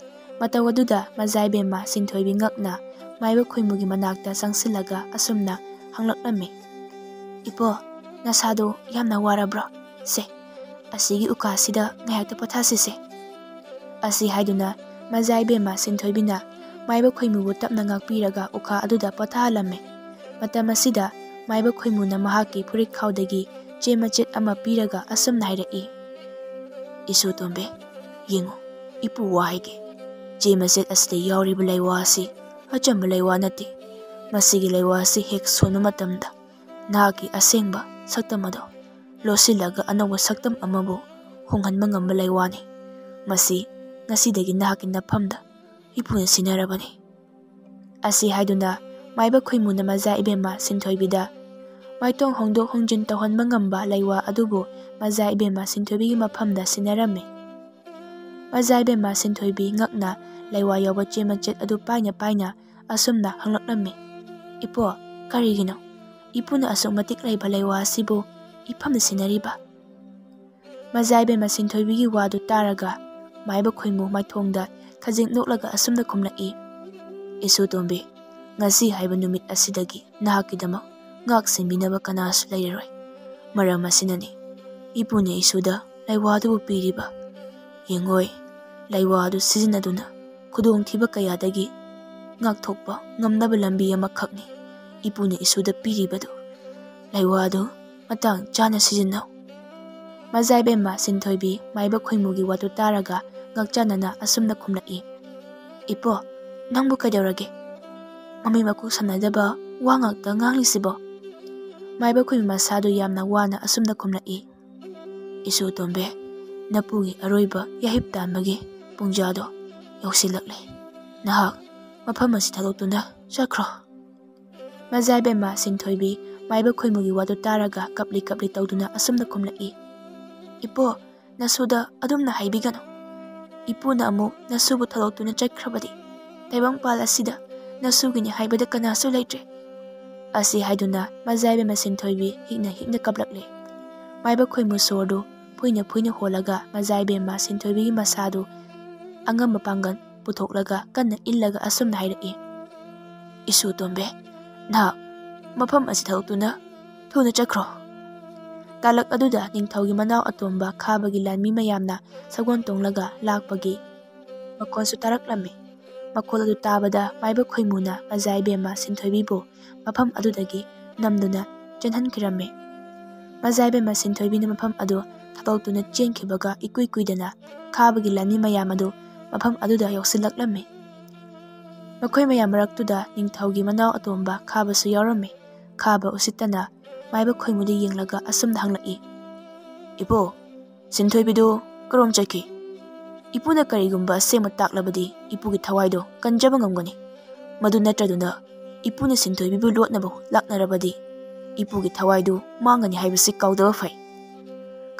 ꯃꯇꯧ ꯑꯗꯨꯗ ꯃꯖꯥꯏꯕꯦꯝꯃ ꯁꯤꯟꯊꯣꯏꯕꯤ ꯉꯛꯅ ꯃꯥꯏꯕ ꯈꯣꯏꯃꯨꯒꯤ ꯃꯅꯥꯛꯇ ꯆꯪꯁꯤꯜꯂꯒ ꯑꯁꯨꯝꯅ ꯍꯪꯂꯛꯂꯝꯃꯤ, "ꯏꯄꯣ, ꯅꯁꯥꯗꯣ ꯌꯥꯝꯅ ꯋꯥꯔꯕ꯭ꯔꯣ? ꯁꯦ, ꯑꯁꯤꯒꯤ ꯎꯈꯥꯁꯤꯗ ꯉꯥꯏꯍꯥꯛꯇ ꯄꯣꯊꯥꯁꯤꯁꯦ"꯫ ꯑꯁꯤ ꯍꯥꯏꯗꯨꯅ ꯃꯖꯥꯏꯕꯦꯝꯃ ꯁꯤꯟꯊꯣꯏꯕꯤꯅ ꯃꯥꯏꯕ ꯈꯣꯏꯃꯨꯕꯨ ꯇꯞꯅ ꯉꯥꯛꯄꯤꯔꯒ ꯎꯈꯥ ꯑꯗꯨꯗ ꯄꯣꯊꯥꯍꯜꯂꯝꯃꯤ꯫ ꯃꯇꯝ ꯑꯁꯤꯗ ꯃꯥꯏꯕ ꯈꯣꯏꯃꯨꯅ ꯃꯍꯥꯛꯀꯤ ꯐꯨꯔꯤꯠꯈꯥꯎꯗꯒꯤ ꯆꯦ ꯃꯆꯦꯠ ꯑꯃ ꯄꯤꯔꯒ ꯑꯁꯨꯝꯅ ꯍꯥꯏꯔꯛꯏ, "ꯏꯁꯨꯇꯣꯝꯕꯤ, ꯌꯦꯡꯉꯨ, ꯏꯄꯨ ꯋꯥ ꯍꯥꯏꯒꯦ꯫ ꯆꯦ ꯃꯆꯦꯠ ꯑꯁꯤꯗ ꯌꯥꯎꯔꯤꯕ ꯂꯩꯋꯥ ꯑꯁꯤ ꯑꯆꯝꯕ ꯂꯩꯋꯥ ꯅꯠꯇꯦ꯫ ꯃꯁꯤꯒꯤ ꯂꯩꯋꯥ ꯑꯁꯤ ꯍꯦꯛ ꯁꯣꯟꯕ ꯃꯇꯝꯗ ꯅꯍꯥꯛꯀꯤ ꯑꯁꯦꯡꯕ ꯁꯛꯇꯝ ꯑꯗꯨ ꯂꯣꯠꯁꯤꯜꯂꯒ ꯑꯅꯧꯕ ꯁꯛꯇꯝ ꯑꯃꯕꯨ ꯍꯣꯡꯍꯟꯕ ꯉꯝꯕ ꯂꯩꯋꯥꯅꯤ꯫ ꯃꯁꯤ ꯉꯁꯤꯗꯒꯤ ꯅꯍꯥꯛꯀꯤ ꯅꯐꯝꯗ ꯏꯄꯨꯅ ꯁꯤꯟꯅꯔꯕꯅꯤ"꯫ ꯑꯁꯤ ꯍꯥꯏꯗꯨꯅ ꯃꯥꯏꯕ ꯈꯣꯏꯃꯨꯅ ꯃꯖꯥꯏꯕꯦꯝꯃ ꯁꯤꯟꯊꯣꯏꯕꯤꯗ ꯃꯥꯏꯇꯣꯡ ꯍꯣꯡꯗꯣꯛ ꯍꯣꯡꯖꯤꯟ ꯇꯧꯍꯟꯕ ꯉꯝꯕ ꯂꯩꯋꯥ ꯑꯗꯨꯕꯨ ꯃꯖꯥꯏꯕꯦꯝꯃ ꯁꯤꯟꯊꯣꯏꯕꯤꯒꯤ ꯃꯐꯝꯗ ꯁꯤꯟꯅꯔꯝꯃꯤ꯫ ꯃꯖꯥꯏꯕꯦꯝꯃ ꯁꯤꯟꯊꯣꯏꯕꯤ ꯉꯛꯅ ꯂꯩꯋꯥ ꯌꯥꯎꯕ ꯆꯦ ꯃꯆꯦꯠ ꯑꯗꯨ ꯄꯥꯏꯅ ꯄꯥꯏꯅ ꯑꯁꯨꯝꯅ ꯍꯪꯂꯛꯂꯝꯃꯤ, "ꯏꯄꯣ, ꯀꯔꯤꯒꯤꯅꯣ ꯏꯄꯨꯅ ꯑꯁꯨꯛ ꯃꯇꯤꯛ ꯂꯩꯕ ꯂꯩꯋꯥ ꯑꯁꯤꯕꯨ ꯏꯐꯝꯗ ꯁꯤꯟꯅꯔꯤꯕ"꯫ ꯃꯖꯥꯏꯕꯦꯝꯃ ꯁꯤꯟꯊꯣꯏꯕꯤꯒꯤ ꯋꯥꯗꯨ ꯇꯥꯔꯒ ꯃꯥꯏꯕ ꯈꯣꯏꯃꯨ ꯃꯥꯏꯊꯣꯡꯗ ꯈꯖꯤꯛ ꯅꯣꯛꯂꯒ ꯑꯁꯨꯝꯅ ꯈꯨꯝꯂꯛꯏ, "ꯏꯁꯨꯇꯣꯝꯕꯤ, ꯉꯁꯤ ꯍꯥꯏꯕ ꯅꯨꯃꯤꯠ ꯑꯁꯤꯗꯒꯤ ꯅꯍꯥꯛꯀꯤꯗꯃꯛ ꯉꯥꯛ ꯁꯦꯟꯕꯤꯅꯕ ꯀꯅꯥꯁꯨ ꯂꯩꯔꯔꯣꯏ꯫ ꯃꯔꯝ ꯑꯁꯤꯅꯅꯤ ꯏꯄꯨꯅ ꯏꯁꯨꯗ ꯂꯩꯋꯥ ꯑꯗꯨꯕꯨ ꯄꯤꯔꯤꯕ꯫ ꯌꯦꯡꯉꯣꯏ, ꯂꯩꯋꯥ ꯑꯗꯨ ꯁꯤꯖꯤꯟꯅꯗꯨꯅ ꯈꯨꯗꯣꯡꯊꯤꯕ ꯀꯌꯥꯗꯒꯤ ꯉꯥꯛꯊꯣꯛꯄ ꯉꯝꯅꯕ ꯂꯝꯕꯤ ꯑꯃꯈꯛꯅꯤ ꯏꯄꯨꯅ ꯏꯁꯨꯗ ꯄꯤꯔꯤꯕꯗꯨ꯫ ꯂꯩꯋꯥ ꯑꯗꯨ ꯃꯇꯥꯡ ꯆꯥꯅ ꯁꯤꯖꯤꯟꯅꯧ"꯫ ꯃꯖꯥꯏꯕꯦꯝꯃ ꯁꯤꯟꯊꯣꯏꯕꯤ ꯃꯥꯏꯕ ꯈꯣꯏꯃꯨꯒꯤ ꯋꯥꯗꯨ ꯇꯥꯔꯒ ꯉꯛꯆꯥꯅꯅ ꯑꯁꯨꯝꯅ ꯈꯨꯝꯂꯛꯏ, "ꯏꯄꯣ, ꯅꯪꯕꯨ ꯀꯩꯗꯧꯔꯒꯦ? ꯃꯃꯩ ꯃꯀꯣꯛ ꯁꯝꯅꯗꯕ ꯋꯥ ꯉꯥꯛꯇ ꯉꯥꯡꯂꯤꯁꯤꯕꯣ"꯫ ꯃꯥꯏꯕ ꯈꯣꯏꯃꯨ ꯃꯁꯥꯗꯨ ꯌꯥꯝꯅ ꯋꯥꯅ ꯑꯁꯨꯝꯅ ꯈꯨꯝꯂꯛꯏ, "ꯏꯁꯨꯇꯣꯝꯕꯤ, ꯅꯄꯨꯒꯤ ꯑꯔꯣꯏꯕ ꯌꯥꯍꯤꯞ ꯇꯥꯟꯕꯒꯤ ꯄꯨꯡꯖꯥꯗꯣ ꯌꯧꯁꯤꯜꯂꯛꯂꯦ꯫ ꯅꯍꯥꯛ ꯃꯐꯝ ꯑꯁꯤ ꯊꯥꯗꯣꯛꯇꯨꯅ ꯆꯠꯈ꯭ꯔꯣ"꯫ ꯃꯖꯥꯏꯕꯦꯝꯃ ꯁꯤꯟꯊꯣꯏꯕꯤ ꯃꯥꯏꯕ ꯈꯣꯏꯃꯨꯒꯤ ꯋꯥꯗꯨ ꯇꯥꯔꯒ ꯀꯞꯂꯤ ꯀꯞꯂꯤ ꯇꯧꯗꯨꯅ ꯑꯁꯨꯝꯅ ꯈꯨꯝꯂꯛꯏ, "ꯏꯄꯣ, ꯅꯁꯨꯗ ꯑꯗꯨꯝꯅ ꯍꯥꯏꯕꯤꯒꯅꯨ꯫ ꯏꯄꯨꯅ ꯑꯃꯨꯛ ꯅꯁꯨꯕꯨ ꯊꯥꯗꯣꯛꯇꯨꯅ ꯆꯠꯈ꯭ꯔꯕꯗꯤ ꯇꯥꯏꯕꯪꯄꯥꯜ ꯑꯁꯤꯗ ꯅꯁꯨꯒꯤꯅꯤ ꯍꯥꯏꯕꯗ ꯀꯅꯥꯁꯨ ꯂꯩꯇ꯭ꯔꯦ"꯫ ꯑꯁꯤ ꯍꯥꯏꯗꯨꯅ ꯃꯖꯥꯏꯕꯦꯝꯃ ꯁꯤꯟꯊꯣꯏꯕꯤ ꯍꯤꯛꯅ ꯍꯤꯛꯅ ꯀꯞꯂꯛꯂꯦ꯫ ꯃꯥꯏꯕ ꯈꯣꯏꯃꯨ ꯁꯣꯔꯗꯨ ꯐꯨꯏꯅ ꯐꯨꯏꯅ ꯍꯣꯜꯂꯒ ꯃꯖꯥꯏꯕꯦꯝꯃ ꯁꯤꯟꯊꯣꯏꯕꯤꯒꯤ ꯃꯁꯥꯗꯨ ꯑꯉꯝꯕ ꯄꯥꯡꯒꯜ ꯄꯨꯊꯣꯛꯂꯒ ꯀꯟꯅ ꯏꯜꯂꯒ ꯑꯁꯨꯝꯅ ꯍꯥꯏꯔꯛꯏ, "ꯏꯁꯨꯇꯣꯝꯕꯤ, ꯅꯍꯥꯛ ꯃꯐꯝ ꯑꯁꯤ ꯊꯥꯗꯣꯛꯇꯨꯅ ꯊꯨꯅ ꯆꯠꯈ꯭ꯔꯣ"꯫ ꯇꯥꯂꯛ ꯑꯗꯨꯗ ꯅꯤꯡꯊꯧꯒꯤ ꯃꯅꯥꯎ ꯑꯇꯣꯝꯕ ꯈꯥꯕꯒꯤ ꯂꯥꯟꯃꯤ ꯃꯌꯥꯝꯅ ꯁꯒꯣꯜ ꯇꯣꯡꯂꯒ ꯂꯥꯛꯄꯒꯤ ꯃꯈꯣꯟꯁꯨ ꯇꯥꯔꯛꯂꯝꯃꯤ꯫ ꯃꯈꯣꯜ ꯑꯗꯨ ꯇꯥꯕꯗ ꯃꯥꯏꯕ ꯈꯣꯏꯃꯨꯅ ꯃꯖꯥꯏꯕꯦꯝꯃ ꯁꯤꯟꯊꯣꯏꯕꯤꯕꯨ ꯃꯐꯝ ꯑꯗꯨꯗꯒꯤ ꯅꯝꯗꯨꯅ ꯆꯦꯟꯍꯟꯈꯤꯔꯝꯃꯤ꯫ ꯃꯖꯥꯏꯕꯦꯝꯃ ꯁꯤꯟꯊꯣꯏꯕꯤꯅ ꯃꯐꯝ ꯑꯗꯨ ꯊꯥꯗꯣꯛꯇꯨꯅ ꯆꯦꯟꯈꯤꯕꯒ ꯏꯀꯨꯏ ꯀꯨꯏꯗꯅ ꯈꯥꯕꯒꯤ ꯂꯥꯟꯃꯤ ꯃꯌꯥꯝ ꯑꯗꯨ ꯃꯐꯝ ꯑꯗꯨꯗ ꯌꯧꯁꯤꯜꯂꯛꯂꯝꯃꯤ꯫ ꯃꯈꯣꯏ ꯃꯌꯥꯝ ꯃꯔꯛꯇꯨꯗ ꯅꯤꯡꯊꯧꯒꯤ ꯃꯅꯥꯎ ꯑꯇꯣꯝꯕ ꯈꯥꯕꯁꯨ ꯌꯥꯎꯔꯝꯃꯤ꯫ ꯈꯥꯕ ꯎꯁꯤꯠꯇꯅ ꯃꯥꯏꯕ ꯈꯣꯏꯃꯨꯗ ꯌꯦꯡꯂꯒ ꯑꯁꯨꯝꯅ ꯍꯪꯂꯛꯏ, "ꯏꯄꯣ, ꯁꯤꯟꯊꯣꯏꯕꯤꯗꯨ ꯀꯔꯣꯝ ꯆꯠꯈꯤ? ꯏꯄꯨꯅ ꯀꯔꯤꯒꯨꯝꯕ ꯑꯁꯦꯡꯕ ꯇꯥꯛꯂꯕꯗꯤ ꯏꯄꯨꯒꯤ ꯊꯋꯥꯏꯗꯣ ꯀꯟꯖꯕ ꯉꯝꯒꯅꯤ꯫ ꯃꯗꯨ ꯅꯠꯇ꯭ꯔꯗꯨꯅ ꯏꯄꯨꯅ ꯁꯤꯟꯊꯣꯏꯕꯤꯕꯨ ꯂꯣꯠꯅꯕ ꯂꯥꯛꯅꯔꯕꯗꯤ ꯏꯄꯨꯒꯤ ꯊꯋꯥꯏꯗꯨ ꯃꯥꯡꯒꯅꯤ ꯍꯥꯏꯕꯁꯤ ꯀꯥꯎꯗꯕ ꯐꯩ"꯫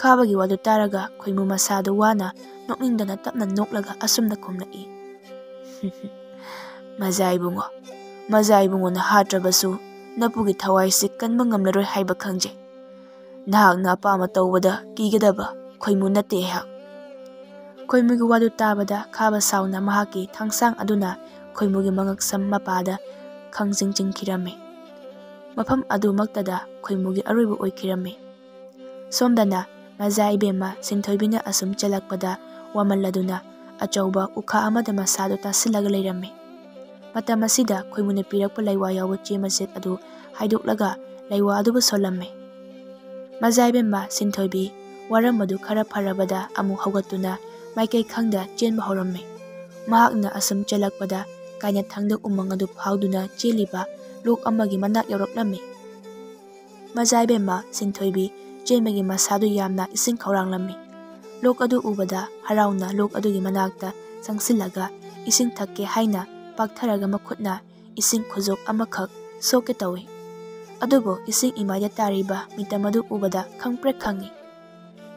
ꯈꯥꯕꯒꯤ ꯋꯥꯗꯨ ꯇꯥꯔꯒ ꯈꯣꯏꯃꯨ ꯃꯁꯥꯗꯨ ꯋꯥꯅ ꯅꯣꯛꯅꯤꯡꯗꯅ ꯇꯞꯅ ꯅꯣꯛꯂꯒ ꯑꯁꯨꯝꯅ ꯈꯨꯝꯂꯛꯏ, "ꯃꯖꯥꯏꯕꯨꯡꯉꯣ, ꯃꯖꯥꯏꯕꯨꯡꯉꯣꯅ ꯍꯥꯠꯇ꯭ꯔꯕꯁꯨ ꯅꯄꯨꯒꯤ ꯊꯋꯥꯏꯁꯤ ꯀꯟꯕ ꯉꯝꯂꯔꯣꯏ ꯍꯥꯏꯕ ꯈꯪꯖꯩ꯫ ꯅꯍꯥꯛꯅ ꯑꯄꯥꯝꯕ ꯇꯧꯕꯗ ꯀꯤꯒꯗꯕ ꯈꯣꯏꯃꯨ ꯅꯠꯇꯦ ꯑꯩꯍꯥꯛ"꯫ ꯈꯣꯏꯃꯨꯒꯤ ꯋꯥꯗꯨ ꯇꯥꯕꯗ ꯈꯥꯕ ꯁꯥꯎꯅ ꯃꯍꯥꯛꯀꯤ ꯊꯥꯡꯁꯥꯡ ꯑꯗꯨꯅ ꯈꯣꯏꯃꯨꯒꯤ ꯃꯉꯛꯁꯝ ꯃꯄꯥꯗ ꯈꯪꯖꯤꯡ ꯆꯤꯡꯈꯤꯔꯝꯃꯤ꯫ ꯃꯐꯝ ꯑꯗꯨꯃꯛꯇꯗ ꯈꯣꯏꯃꯨꯒꯤ ꯑꯔꯣꯏꯕ ꯑꯣꯏꯈꯤꯔꯝꯃꯤ꯫ ꯁꯣꯝꯗꯅ ꯃꯖꯥꯏꯕꯦꯝꯃ ꯁꯤꯟꯊꯣꯏꯕꯤꯅ ꯑꯁꯨꯝ ꯆꯦꯜꯂꯛꯄꯗ ꯋꯥꯃꯜꯂꯗꯨꯅ ꯑꯆꯧꯕ ꯎꯈꯥ ꯑꯃꯗ ꯃꯁꯥꯗꯨ ꯇꯥꯁꯤꯜꯂꯒ ꯂꯩꯔꯝꯃꯤ꯫ ꯃꯇꯝ ꯑꯁꯤꯗ ꯈꯣꯏꯃꯨꯅ ꯄꯤꯔꯛꯄ ꯂꯩꯋꯥ ꯌꯥꯎꯕ ꯆꯦ ꯃꯆꯦꯠ ꯑꯗꯨ ꯍꯥꯏꯗꯣꯛꯂꯒ ꯂꯩꯋꯥ ꯑꯗꯨꯕꯨ ꯁꯣꯜꯂꯝꯃꯤ꯫ ꯃꯖꯥꯏꯕꯦꯝꯃ ꯁꯤꯟꯊꯣꯏꯕꯤ ꯋꯥꯔꯝꯕꯗꯨ ꯈꯔ ꯐꯔꯕꯗ ꯑꯃꯨꯛ ꯍꯧꯒꯠꯇꯨꯅ ꯃꯥꯏꯀꯩ ꯈꯪꯗ ꯆꯦꯟꯕ ꯍꯧꯔꯝꯃꯤ꯫ ꯃꯍꯥꯛꯅ ꯑꯁꯨꯝ ꯆꯦꯜꯂꯛꯄꯗ ꯀꯥꯏꯅꯊꯪꯗ ꯎꯃꯪ ꯑꯗꯨ ꯐꯥꯎꯗꯨꯅ ꯆꯦꯜꯂꯤꯕ ꯂꯣꯛ ꯑꯃꯒꯤ ꯃꯅꯥꯛ ꯌꯧꯔꯛꯂꯝꯃꯤ꯫ ꯃꯖꯥꯏꯕꯦꯝꯃ ꯁꯤꯟꯊꯣꯏꯕꯤ ꯆꯦꯟꯕꯒꯤ ꯃꯁꯥꯗꯨ ꯌꯥꯝꯅ ꯏꯁꯤꯡ ꯈꯧꯔꯥꯡꯂꯝꯃꯤ꯫ ꯂꯣꯛ ꯑꯗꯨ ꯎꯕꯗ ꯍꯔꯥꯎꯅ ꯂꯣꯛ ꯑꯗꯨꯒꯤ ꯃꯅꯥꯛꯇ ꯆꯪꯁꯤꯜꯂꯒ ꯏꯁꯤꯡ ꯊꯛꯀꯦ ꯍꯥꯏꯅ ꯄꯥꯛꯊꯔꯒ ꯃꯈꯨꯠꯅ ꯏꯁꯤꯡ ꯈꯨꯖꯣꯛ ꯑꯃꯈꯛ ꯁꯣꯛꯀꯦ ꯇꯧꯏ꯫ ꯑꯗꯨꯕꯨ ꯏꯁꯤꯡ ꯏꯃꯥꯏꯗ ꯇꯥꯔꯤꯕ ꯃꯤꯇꯝ ꯑꯗꯨ ꯎꯕꯗ ꯈꯪꯄ꯭ꯔꯦꯛ ꯈꯪꯏ꯫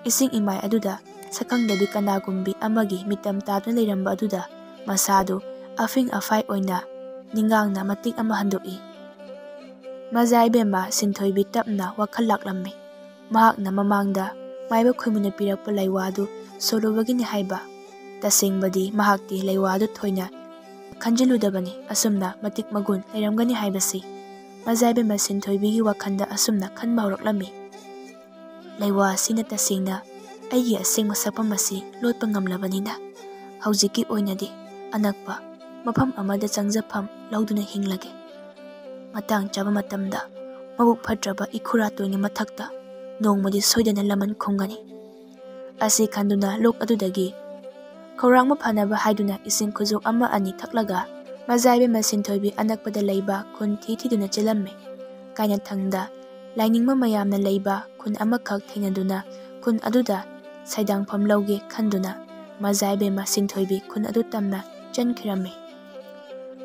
ꯏꯁꯤꯡ ꯏꯃꯥꯏ ꯑꯗꯨꯗ ꯁꯛꯈꯪꯗꯕꯤ ꯀꯅꯥꯒꯨꯝꯕꯤ ꯑꯃꯒꯤ ꯃꯤꯇꯝ ꯇꯥꯗꯨꯅ ꯂꯩꯔꯝꯕ ꯑꯗꯨꯗ ꯃꯁꯥꯗꯨ ꯑꯐꯤꯡ ꯑꯐꯥꯏ ꯑꯣꯏꯅ ꯅꯤꯡꯒꯥꯡꯅ ꯃꯇꯤꯛ ꯑꯃ ꯍꯟꯗꯣꯛꯏ꯫ ꯃꯖꯥꯏꯕꯦꯝꯃ ꯁꯤꯟꯊꯣꯏꯕꯤ ꯇꯞꯅ ꯋꯥꯈꯜ ꯂꯥꯛꯂꯝꯃꯤ꯫ ꯃꯍꯥꯛꯅ ꯃꯃꯥꯡꯗ ꯃꯥꯏꯕ ꯈꯣꯏꯃꯨꯅ ꯄꯤꯔꯛꯄ ꯂꯩꯋꯥꯗꯨ ꯁꯣꯜꯂꯨꯕꯒꯤꯅꯤ ꯍꯥꯏꯕ꯫ ꯇꯁꯦꯡꯕꯗꯤ ꯃꯍꯥꯛꯇꯤ ꯂꯩꯋꯥꯗꯨ ꯊꯣꯏꯅ ꯈꯟꯖꯤꯜꯂꯨꯗꯕꯅꯤ ꯑꯁꯨꯝꯅ ꯃꯇꯤꯛ ꯃꯒꯨꯟ ꯂꯩꯔꯝꯒꯅꯤ ꯍꯥꯏꯕꯁꯤ꯫ ꯃꯖꯥꯏꯕꯦꯝꯃ ꯁꯤꯟꯊꯣꯏꯕꯤꯒꯤ ꯋꯥꯈꯜꯗ ꯑꯁꯨꯝꯅ ꯈꯟꯕ ꯍꯧꯔꯛꯂꯝꯃꯤ꯫ ꯂꯩꯋꯥ ꯑꯁꯤꯅ ꯇꯁꯦꯡꯅ ꯑꯩꯒꯤ ꯑꯁꯦꯡꯕ ꯁꯛꯐꯝ ꯑꯁꯤ ꯂꯣꯠꯄ ꯉꯝꯂꯕꯅꯤꯅ ꯍꯧꯖꯤꯛꯀꯤ ꯑꯣꯏꯅꯗꯤ ꯑꯅꯛꯄ ꯃꯐꯝ ꯑꯃꯗ ꯆꯪꯖꯐꯝ ꯂꯧꯗꯨꯅ ꯍꯤꯡꯂꯒꯦ꯫ ꯃꯇꯥꯡ ꯆꯥꯕ ꯃꯇꯝꯗ ꯃꯕꯨꯛ ꯐꯠꯇ꯭ꯔꯕ ꯏꯈꯨꯔꯥꯇꯣꯟꯒꯤ ꯃꯊꯛꯇ ꯅꯣꯡꯃꯗꯤ ꯁꯣꯏꯗꯅ ꯂꯃꯟ ꯈꯨꯝꯒꯅꯤ꯫ ꯑꯁꯤ ꯈꯟꯗꯨꯅ ꯂꯣꯛ ꯑꯗꯨꯗꯒꯤ ꯈꯧꯔꯥꯡꯕ ꯐꯅꯕ ꯍꯥꯏꯗꯨꯅ ꯏꯁꯤꯡ ꯈꯨꯖꯣꯛ ꯑꯃ ꯑꯅꯤ ꯊꯛꯂꯒ ꯃꯖꯥꯏꯕꯦꯝꯃ ꯁꯤꯟꯊꯣꯏꯕꯤ ꯑꯅꯛꯄꯗ ꯂꯩꯕ ꯈꯨꯟ ꯊꯤꯗꯨꯅ ꯆꯦꯜꯂꯝꯃꯤ꯫ ꯀꯥꯏꯅꯊꯪꯗ ꯂꯥꯏꯅꯤꯡꯕ ꯃꯌꯥꯝꯅ ꯂꯩꯕ ꯈꯨꯟ ꯑꯃꯈꯛ ꯊꯦꯡꯅꯗꯨꯅ ꯈꯨꯟ ꯑꯗꯨꯗ ꯁꯩꯗꯥꯡꯐꯝ ꯂꯧꯒꯦ ꯈꯟꯗꯨꯅ ꯃꯖꯥꯏꯕꯦꯝꯃ ꯁꯤꯟꯊꯣꯏꯕꯤ ꯈꯨꯟ ꯑꯗꯨ ꯇꯝꯅ ꯆꯪꯈꯤꯔꯝꯃꯤ꯫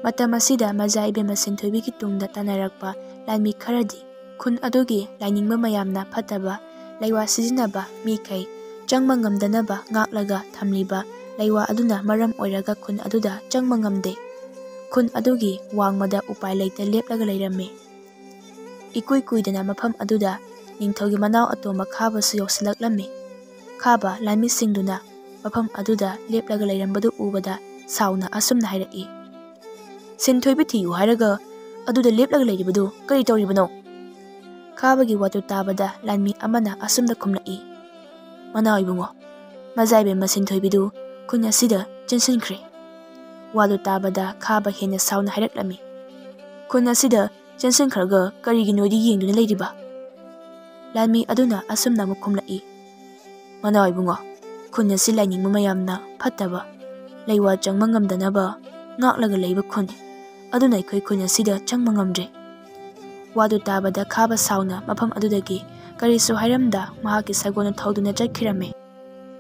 ꯃꯇꯝ ꯑꯁꯤꯗ ꯃꯖꯥꯏꯕꯦꯝꯃ ꯁꯤꯟꯊꯣꯏꯕꯤꯒꯤ ꯇꯨꯡꯗ ꯇꯥꯟꯅꯔꯛꯄ ꯂꯥꯟꯃꯤ ꯈꯔꯗꯤ ꯈꯨꯟ ꯑꯗꯨꯒꯤ ꯂꯥꯏꯅꯤꯡꯕ ꯃꯌꯥꯝꯅ ꯐꯠꯇꯕ ꯂꯩꯋꯥ ꯁꯤꯖꯤꯟꯅꯕ ꯃꯤꯈꯩ ꯆꯪꯕ ꯉꯝꯗꯅꯕ ꯉꯥꯛꯂꯒ ꯊꯝꯂꯤꯕ ꯂꯩꯋꯥ ꯑꯗꯨꯅ ꯃꯔꯝ ꯑꯣꯏꯔꯒ ꯈꯨꯟ ꯑꯗꯨꯗ ꯆꯪꯕ ꯉꯝꯗꯦ꯫ ꯈꯨꯟ ꯑꯗꯨꯒꯤ ꯋꯥꯡꯃꯗ ꯎꯄꯥꯏ ꯂꯩꯇ ꯂꯦꯞꯂꯒ ꯂꯩꯔꯝꯃꯤ꯫ ꯏꯀꯨꯏ ꯀꯨꯏꯗꯅ ꯃꯐꯝ ꯑꯗꯨꯗ ꯅꯤꯡꯊꯧꯒꯤ ꯃꯅꯥꯎ ꯑꯇꯣꯝꯕ ꯈꯥꯕꯁꯨ ꯌꯧꯁꯤꯜꯂꯛꯂꯝꯃꯤ꯫ ꯈꯥꯕ ꯂꯥꯟꯃꯤꯁꯤꯡꯗꯨꯅ ꯃꯐꯝ ꯑꯗꯨꯗ ꯂꯦꯞꯂꯒ ꯂꯩꯔꯝꯕꯗꯨ ꯎꯕꯗ ꯁꯥꯎꯅ ꯑꯁꯨꯝꯅ ꯍꯥꯏꯔꯛꯏ꯫ ꯁꯤꯟꯊꯣꯏꯕꯤ ꯊꯤꯌꯨ ꯍꯥꯏꯔꯒ ꯑꯗꯨꯗ ꯂꯦꯞꯂꯒ ꯂꯩꯔꯤꯕꯗꯨ ꯀꯔꯤ ꯇꯧꯔꯤꯕꯅꯣ? ꯈꯥꯕꯒꯤ ꯋꯥꯗꯨ ꯇꯥꯕꯗ ꯂꯥꯟꯃꯤ ꯑꯃꯅ ꯑꯁꯨꯝꯅ ꯈꯨꯝꯂꯛꯏ꯫ ꯃꯅꯥꯎ ꯏꯕꯨꯡꯉꯣ, ꯃꯖꯥꯏꯕꯦꯝꯃ ꯁꯤꯟꯊꯣꯏꯕꯤꯗꯨ ꯈꯨꯟ ꯑꯁꯤꯗ ꯆꯦꯟꯁꯤꯟꯈ꯭ꯔꯦ꯫ ꯋꯥꯗꯨ ꯇꯥꯕꯗ ꯈꯥꯕ ꯍꯦꯟꯅ ꯁꯥꯎꯅ ꯍꯥꯏꯔꯛꯂꯝꯃꯤ꯫ ꯈꯨꯟ ꯑꯁꯤꯗ ꯆꯦꯟꯁꯤꯟꯈ꯭ꯔꯒ ꯀꯔꯤꯒꯤ ꯅꯣꯏꯗꯤ ꯌꯦꯡꯗꯨꯅ ꯂꯩꯔꯤꯕ? ꯂꯥꯟꯃꯤ ꯑꯗꯨꯅ ꯑꯁꯨꯝꯅ ꯑꯃꯨꯛ ꯈꯨꯝꯂꯛꯏ꯫ ꯃꯅꯥꯎ ꯏꯕꯨꯡꯉꯣ, ꯈꯨꯟ ꯑꯁꯤ ꯂꯥꯏꯅꯤꯡꯕ ꯃꯌꯥꯝꯅ ꯐꯠꯇꯕ ꯂꯩꯋꯥ ꯆꯪꯕ ꯉꯝꯗꯅꯕ ꯉꯥꯛꯂꯒ ꯂꯩꯕ ꯈꯨꯟꯅꯤ, ꯑꯗꯨꯅ ꯑꯩꯈꯣꯏ ꯈꯨꯟ ꯑꯁꯤꯗ ꯆꯪꯕ ꯉꯝꯗ꯭ꯔꯦ꯫ ꯋꯥꯗꯨ ꯇꯥꯕꯗ ꯈꯥꯕ ꯁꯥꯎꯅ ꯃꯐꯝ ꯑꯗꯨꯗꯒꯤ ꯀꯔꯤꯁꯨ ꯍꯥꯏꯔꯝꯗ ꯃꯍꯥꯛꯀꯤ ꯁꯒꯣꯜꯅ ꯊꯧꯗꯨꯅ ꯆꯠꯈꯤꯔꯝꯃꯤ꯫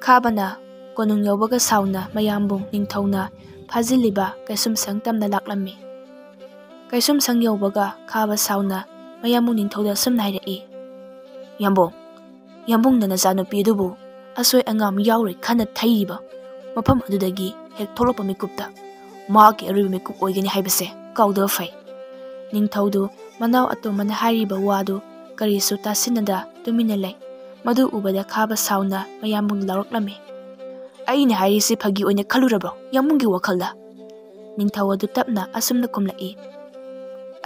ꯈꯥꯕꯅ ꯀꯣꯅꯨꯡ ꯌꯧꯕꯒ ꯁꯥꯎꯅ ꯃꯌꯥꯝꯕꯨ ꯅꯤꯡꯊꯧꯅ ꯐꯥꯖꯤꯜꯂꯤꯕ ꯀꯩꯁꯨꯝꯁꯪ ꯇꯝꯅ ꯂꯥꯛꯂꯝꯃꯤ꯫ ꯀꯩꯁꯨꯝꯁꯪ ꯌꯧꯕꯒ ꯈꯥꯕ ꯁꯥꯎꯅ ꯃꯌꯥꯝꯕꯨ ꯅꯤꯡꯊꯧꯗ ꯑꯁꯨꯝꯅ ꯍꯥꯏꯔꯛꯏ꯫ ꯌꯥꯝꯕꯨꯡꯅ ꯅꯆꯥꯅꯨꯄꯤ ꯑꯗꯨꯕꯨ ꯑꯁꯣꯏ ꯑꯉꯥꯝ ꯌꯥꯎꯔꯣꯏ ꯈꯟꯅ ꯊꯩꯔꯤꯕ ꯃꯐꯝ ꯑꯗꯨꯗꯒꯤ ꯍꯦꯛ ꯊꯣꯛꯂꯛꯄ ꯃꯤꯀꯨꯞꯇ ꯃꯍꯥꯛꯀꯤ ꯑꯔꯣꯏꯕ ꯃꯤꯀꯨꯞ ꯑꯣꯏꯒꯅꯤ ꯍꯥꯏꯕꯁꯦ ꯀꯥꯎꯗꯕ ꯐꯩ꯫ ꯅꯤꯡꯊꯧꯗꯨ ꯃꯅꯥꯎ ꯑꯇꯣꯝꯕꯅ ꯍꯥꯏꯔꯤꯕ ꯋꯥꯗꯨ ꯀꯔꯤꯁꯨ ꯇꯥꯁꯤꯟꯅꯗ ꯇꯨꯃꯤꯟꯅ ꯂꯩ꯫ ꯃꯗꯨ ꯎꯕꯗ ꯈꯥꯕ ꯁꯥꯎꯅ ꯃꯌꯥꯝꯕꯨꯡ ꯂꯥꯎꯔꯛꯂꯝꯃꯤ꯫ ꯑꯩꯅ ꯍꯥꯏꯔꯤꯁꯤ ꯐꯥꯒꯤ ꯑꯣꯏꯅ ꯈꯜꯂꯨꯔꯕ꯭ꯔꯣ ꯌꯥꯝꯕꯨꯡꯒꯤ ꯋꯥꯈꯜꯗ? ꯅꯤꯡꯊꯧ ꯑꯗꯨ ꯇꯞꯅ ꯑꯁꯨꯝꯅ ꯈꯨꯝꯂꯛꯏ꯫